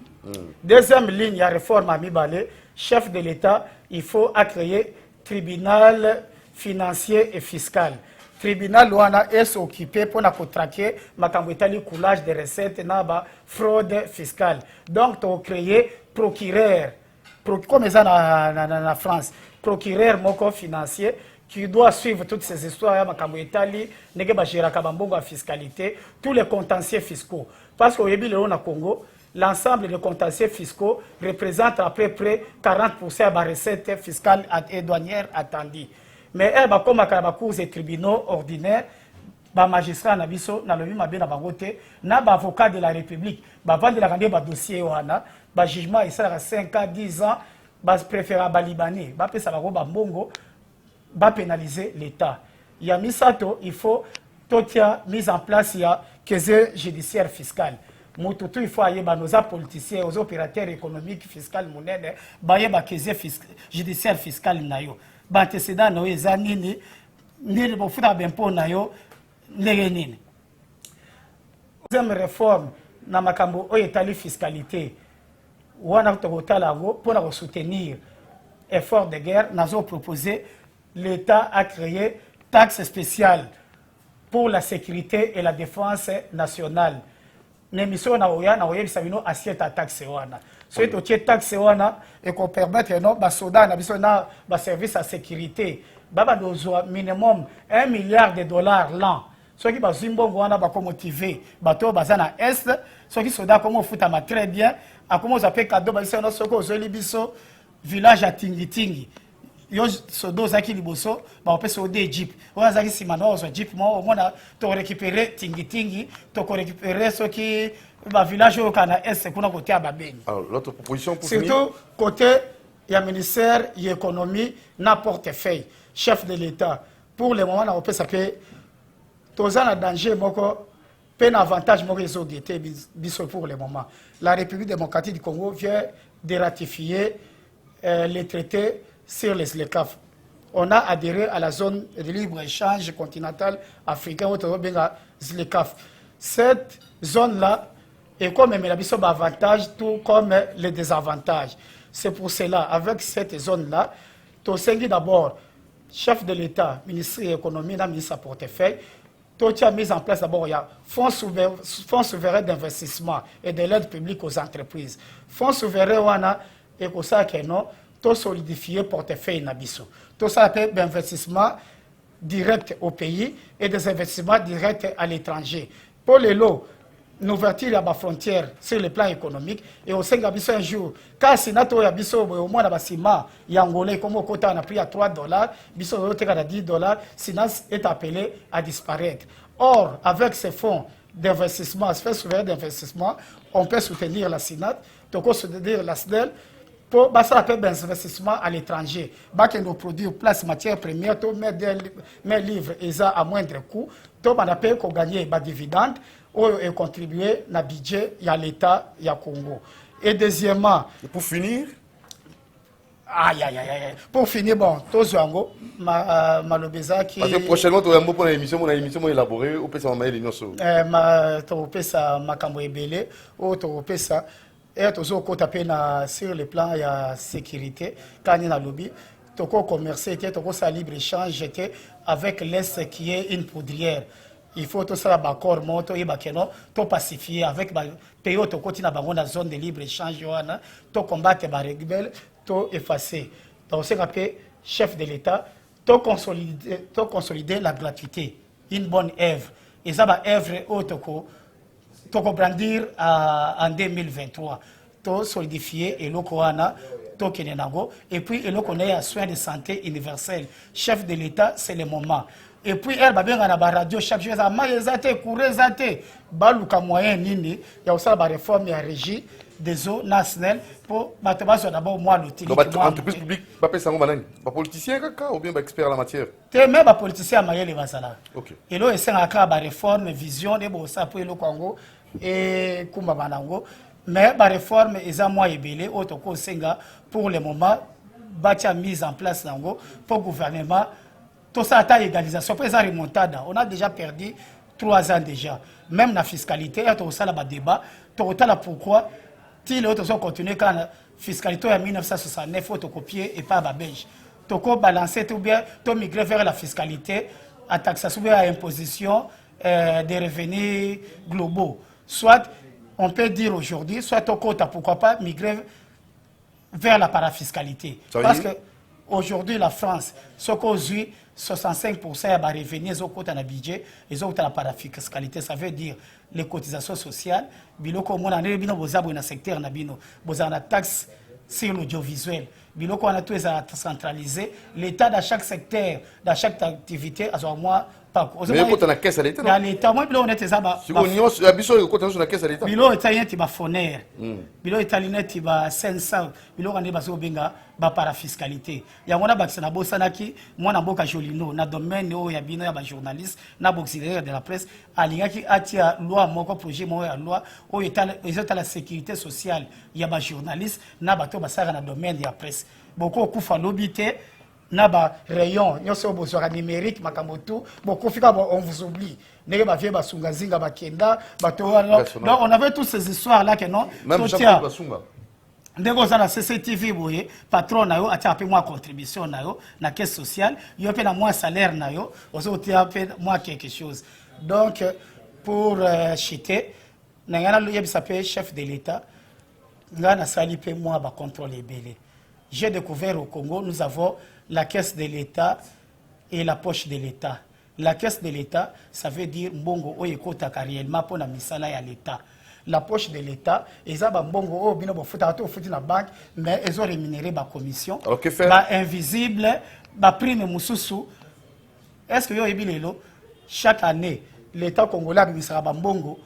Deuxième ligne, il y a réforme à Mibale. Chef de l'État, il faut créer tribunal financier et fiscal. Tribunal ouana est occupé pour traquer le coulage des recettes et la fraude fiscale. Donc, tu as créé procureur, comme ça en France, procureur moko financier qui doit suivre toutes ces histoires, la fiscalité, tous les contentieux fiscaux. Parce qu'au Congo, l'ensemble des contentieux fiscaux représente à peu près 40% de la recette fiscale et douanière attendue. Mais comme les cours et tribunaux ordinaires, les magistrats na biso na lobi mabe na bangote na avocat de la République bavandi la kande ba dossier wana ba jugement il sera 5 ans 10 ans ba préféra ba libanais ba pesa ba ba mbongo ba pénaliser l'État. Il y a misato, il faut totia mise en place il y a casier judiciaire fiscal. Mututu il faut aller nos politiciens aux opérateurs économiques fiscal monnaie baye ba casier judiciaire fiscal nayo ba antécédent no ezanini ni bo futa bempo nayo nini. Deuxième réforme na makambo o etali fiscalité wana tokotala ngo pour soutenir effort de guerre nazo proposer l'État a créé taxe spéciale pour la sécurité et la défense nationale. L'émission na oya sabino assiette à taxe wana. So to tie taxe wana et qu'on permettre non ba soda na biso na ba service à sécurité baba dozo minimum $1 milliard l'an. Ceux qui bazimbo wana ba ko motiver bato bazana est ceux qui soda comme futa ma très bien a comment ça fait cadeau ba biso no soko zoli biso village à Tingi. Yo sodo zaki liboso ba opesa ode jeep wana zaki simano zo jeep mo mona to récupérer Tingi to récupérer ceux qui ba village au kana est kuna côté à babeni. Alors l'autre proposition pour surtout côté il y a ministère de l'économie na portefeuille chef de l'État pour le moment na opesa que tous en danger moko peine avantage moko ezogete biso pour le moment. La République démocratique du Congo vient de ratifier les traités sur les SLECAF. On a adhéré à la zone de libre-échange continentale africaine, SLECAF. Cette zone-là est comme un avantage, tout comme les désavantages. C'est pour cela, avec cette zone-là, Tosengi d'abord, chef de l'État, ministre de l'économie, ministre à portefeuille, tout a mis en place d'abord, il y a fonds souverain d'investissement et de l'aide publique aux entreprises. Fonds souverain, on a, et pour ça que non, to solidifier portefeuille na biso. Tout ça peut d'investissement direct au pays et des investissements directs à l'étranger. Pour les lots, nous ouverture à la frontière sur le plan économique et au sein de un jour, quand Sinato ya biso au moins na ciment yangolais comme au côté on a pris à $3, biso au à $10, Sinas est appelé à disparaître. Or, avec ces fonds d'investissement, ce souverain d'investissement, on peut soutenir la SINAT, donc on soutenir la SNEL pour ça appelle des investissements à l'étranger. Bah que nos produits place matières premières, to mes livres et ça à moindre coût, to on appelle qu'on gagne des dividendes et contribuer na budget ya l'État ya Congo. Et deuxièmement, et pour finir, pour finir, bon, Tozuango, Malobeza qui. Parce que prochainement, tu as un mot pour l'émission élaborée, au PSA Mamaï Topesa Makambo Ebele, ou Topesa, et Tozo Kotapé sur le plan de la sécurité, quand il y a lobby, Toko commercer, Toko sa libre-échange, j'étais avec l'Est qui est une poudrière. Il faut tout ça, d'accord, moto, et bakeno, tout pacifier avec pays, to continue dans la zone de libre-échange, to combattre les rebelles, to effacer. Donc, c'est un chef de l'État, to consolider la gratuité, une bonne œuvre. Et ça va œuvre autre to brandir en 2023, to solidifier et l'okoana, to kenenago, et puis il connaît un soin de santé universel. Chef de l'État, c'est le moment. Et puis elle va bien à la radio chaque jour, ça m'a exaté, courez exaté, baluka moyen nini, il y a aussi la réforme et la régie des eaux nationales pour battre d'abord moi l'outil. Donc entreprise publique, pas ça pas politicien ou bien expert en la matière. T'es même pas politicien à les basala. OK. Et là c'est un cas de réforme, vision de ça pour le Congo et Kumba Banango, mais la réforme est à moi et belé autre senga pour le moment bâtir mise en place nango pour gouvernement. Tout ça a égalisation. Après ça, remontada. On a déjà perdu 3 ans déjà. Même la fiscalité, il y a tout ça là débat. Tout ça là pourquoi si les autres ont continué quand la fiscalité en 1969 photocopier et pas à belge. Tout ça balancer tout bien, tout migrer vers la fiscalité, à taxation à imposition des revenus globaux. Soit on peut dire aujourd'hui, soit tout ça pourquoi pas migrer vers la parafiscalité. Parce que aujourd'hui la France, ce qu'on dit 65% de revenus au côté de budget et au côté de la parafiscalité, ça veut dire les cotisations sociales, biloko mona ne bino bozabu na secteur na bino, bozana taxe sur l'audiovisuel, biloko on a tout centralisé, l'état dans chaque secteur, dans chaque activité a moins pas. Mais quand on a caisse à l'état. Dans l'état moi bilo on était ça ba. Si on y a biso quand on a caisse à l'état. Bilo italien ti ba foner. Bilo italien ti ba 500, bilo on est baso benga ba parafiscalité. Ya mona ba na bosanaki, moi na boka jolino na domaine o ya bino ya ba journaliste, na auxiliaire de la presse, alingaki atia loi moko projet mo ya loi o état la sécurité sociale, ya ba journaliste na bato ba sara na domaine ya presse. Beaucoup kufa lobité na ba rayon nyonso bozora numérique makambotu beaucoup fika on vous oublie ndenge ba vie ba sunga zinga ba kenda bato donc on avait toutes ces histoires là que non même Jean-Paul Basunga ndenge oza na CCTV boye patron na yo atia pe moi contribution na yo na caisse sociale yo pe na moi salaire na yo ozo tia pe moi quelque chose donc pour chiter na ngana lo yebisa pe chef de l'État ngana sali pe moi ba contrôler belé. J'ai découvert au Congo nous avons la caisse de l'État et la poche de l'État. La caisse de l'État, ça veut dire mbongo oyekota réellement pour la misala ya l'État. La poche de l'État, ils ont mbongo bino bofuta to futi na banque, mais ils ont rémunéré ba commission. Alors que faire? Ba invisible, ba prime mususu. Est-ce que yo ebilelo chaque année l'État congolais bimisaka ba mbongo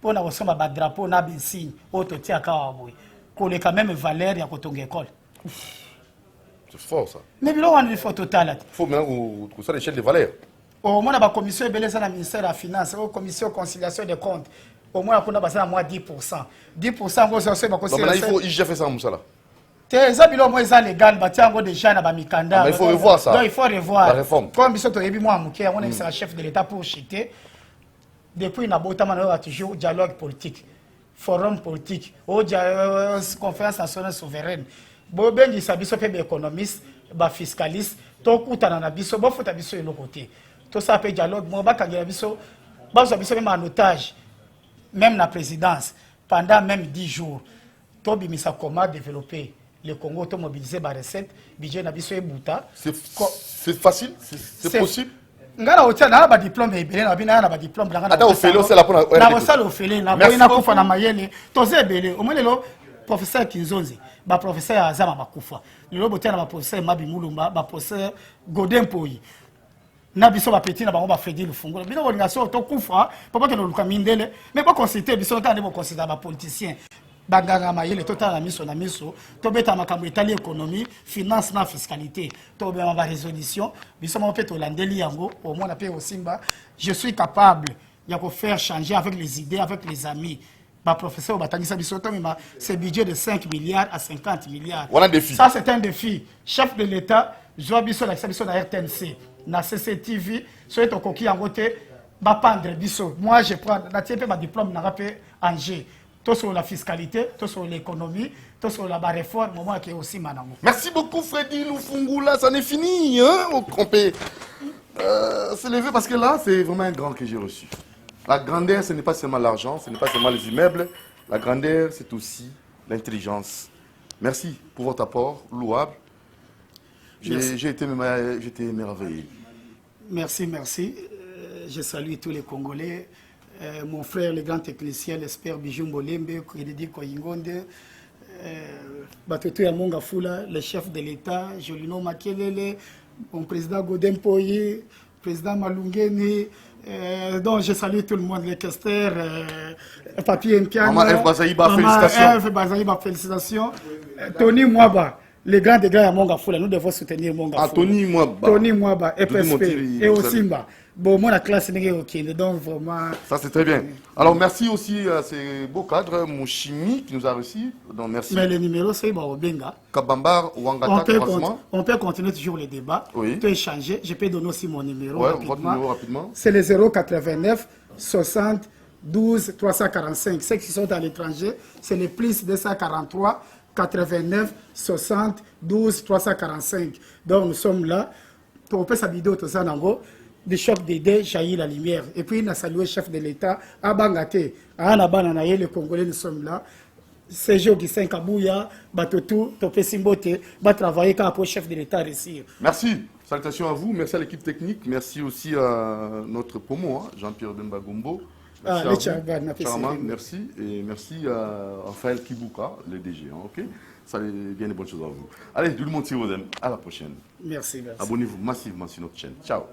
pour na kosomba ba drapeau na insigne ototi akawa boy. Ko le quand même valeur ya kotonga école. C'est fort ça. Mais il faut total. Il faut maintenant que ça l'échelle des valeurs. Au moins, la commission est belle, la ministère de la Finance, la commission de conciliation des comptes. Au moins, on a passé à moins 10%. 10%, vous savez, il faut IGF ça, Moussala. C'est légal, déjà il faut revoir ça. Donc, il faut revoir. La réforme. Comme je suis moi, on est le chef de l'État pour chiter. Depuis, on a toujours dialogue politique, forum politique, conférence nationale souveraine. Bobengi sabiso pe économiste, ba fiscaliste, to kutana na biso, bo futa biso elo côté. To ça pe dialogue, mo ba kangela biso, ba zo biso même en otage, même la présidence pendant même 10 jours. To bimisa comment développer le Congo to mobiliser ba recette budget na biso ebuta. C'est facile, c'est possible. Ngala otia na ba diplôme ebele na bina na ba diplôme ngala. Ata ofele c'est la pona. Na osala ofele na boyina kufa na mayele. Toze ebele. Omonelo professeur Kinzonzi, ba professeur Azama bakufa. Lelo botia na ba professeur Mabi Mulumba, ba professeur Godin Poyi. Na biso ba petit na bango ba Fredi Lufungo. Bino organisation to kufa, papa ke no luka mindele, mais pas considérer biso ta ne pas considérer ba politicien. Baganga mayele total na miso to beta makambo etali économie finance na fiscalité to be ma résolution biso mo peto landeli yango au moins na pe osimba je suis capable ya ko faire changer avec les idées avec les amis ba professeur batangisa biso to ma ce budget de 5 milliards à 50 milliards voilà un défi. Ça c'est un défi. Chef de l'état joa biso la biso na RTNC na CCTV so eto koki yango te ba pendre biso moi je prends na tipe ma diplôme na rapé Angers. Tout sur la fiscalité, tout sur l'économie, tout sur la réforme, moment qui est aussi manango. Merci beaucoup Fredi Lufungula, ça n'est fini, hein? On peut se lever parce que là, c'est vraiment un grand que j'ai reçu. La grandeur, ce n'est pas seulement l'argent, ce n'est pas seulement les immeubles. La grandeur, c'est aussi l'intelligence. Merci pour votre apport, louable. J'ai été émerveillé. Merci. Je salue tous les Congolais. Mon frère, le grand technicien, l'espère Bijumbo Lembe, Crédit Koyingonde, Batoto Yamonga Fula, le chef de l'État, Jolino Makelele, mon président Godin Poyi, président Malungeni, donc je salue tout le monde, les casters, Papi Nkiana, Maman F. Bazaïba, félicitations. F. Bazaïba, félicitations. Tony Mwaba, le grand des grands Yamonga Fula, nous devons soutenir Monga Fula. Tony Mwaba, FSP, et Osimba. Bon, moi, la classe n'est ok, donc vraiment. Ça, c'est très bien. Alors, merci aussi à ces beaux cadres, mon chimie qui nous a reçus. Donc, merci. Mais le numéro, c'est Benga. Kabambar, Wangata, on peut continuer toujours le débat. Oui. On peut échanger. Je peux donner aussi mon numéro. Ouais, votre numéro rapidement. C'est le 089 60 12 345. Ceux qui sont à l'étranger, c'est le plus 243 89 60 12 345. Donc, nous sommes là. Pour faire sa vidéo, tout ça, des chocs d'idées jaillit la lumière. Et puis, il a salué le chef de l'État, à Bangate, à Anabananaye, les Congolais, nous sommes là. Sergio Gissin Kabouya, Batotou, Topé Simbote, va travailler quand le chef de l'État réussir. Merci. Salutations à vous. Merci à l'équipe technique. Merci aussi à notre pomo, Jean-Pierre Dembagumbo. Merci merci. Et merci à Raphaël Kibuka, le DG. Ok? Ça bien des bonnes choses à vous. Allez, tout le monde, à la prochaine. Merci. Abonnez-vous massivement sur notre chaîne. Ciao.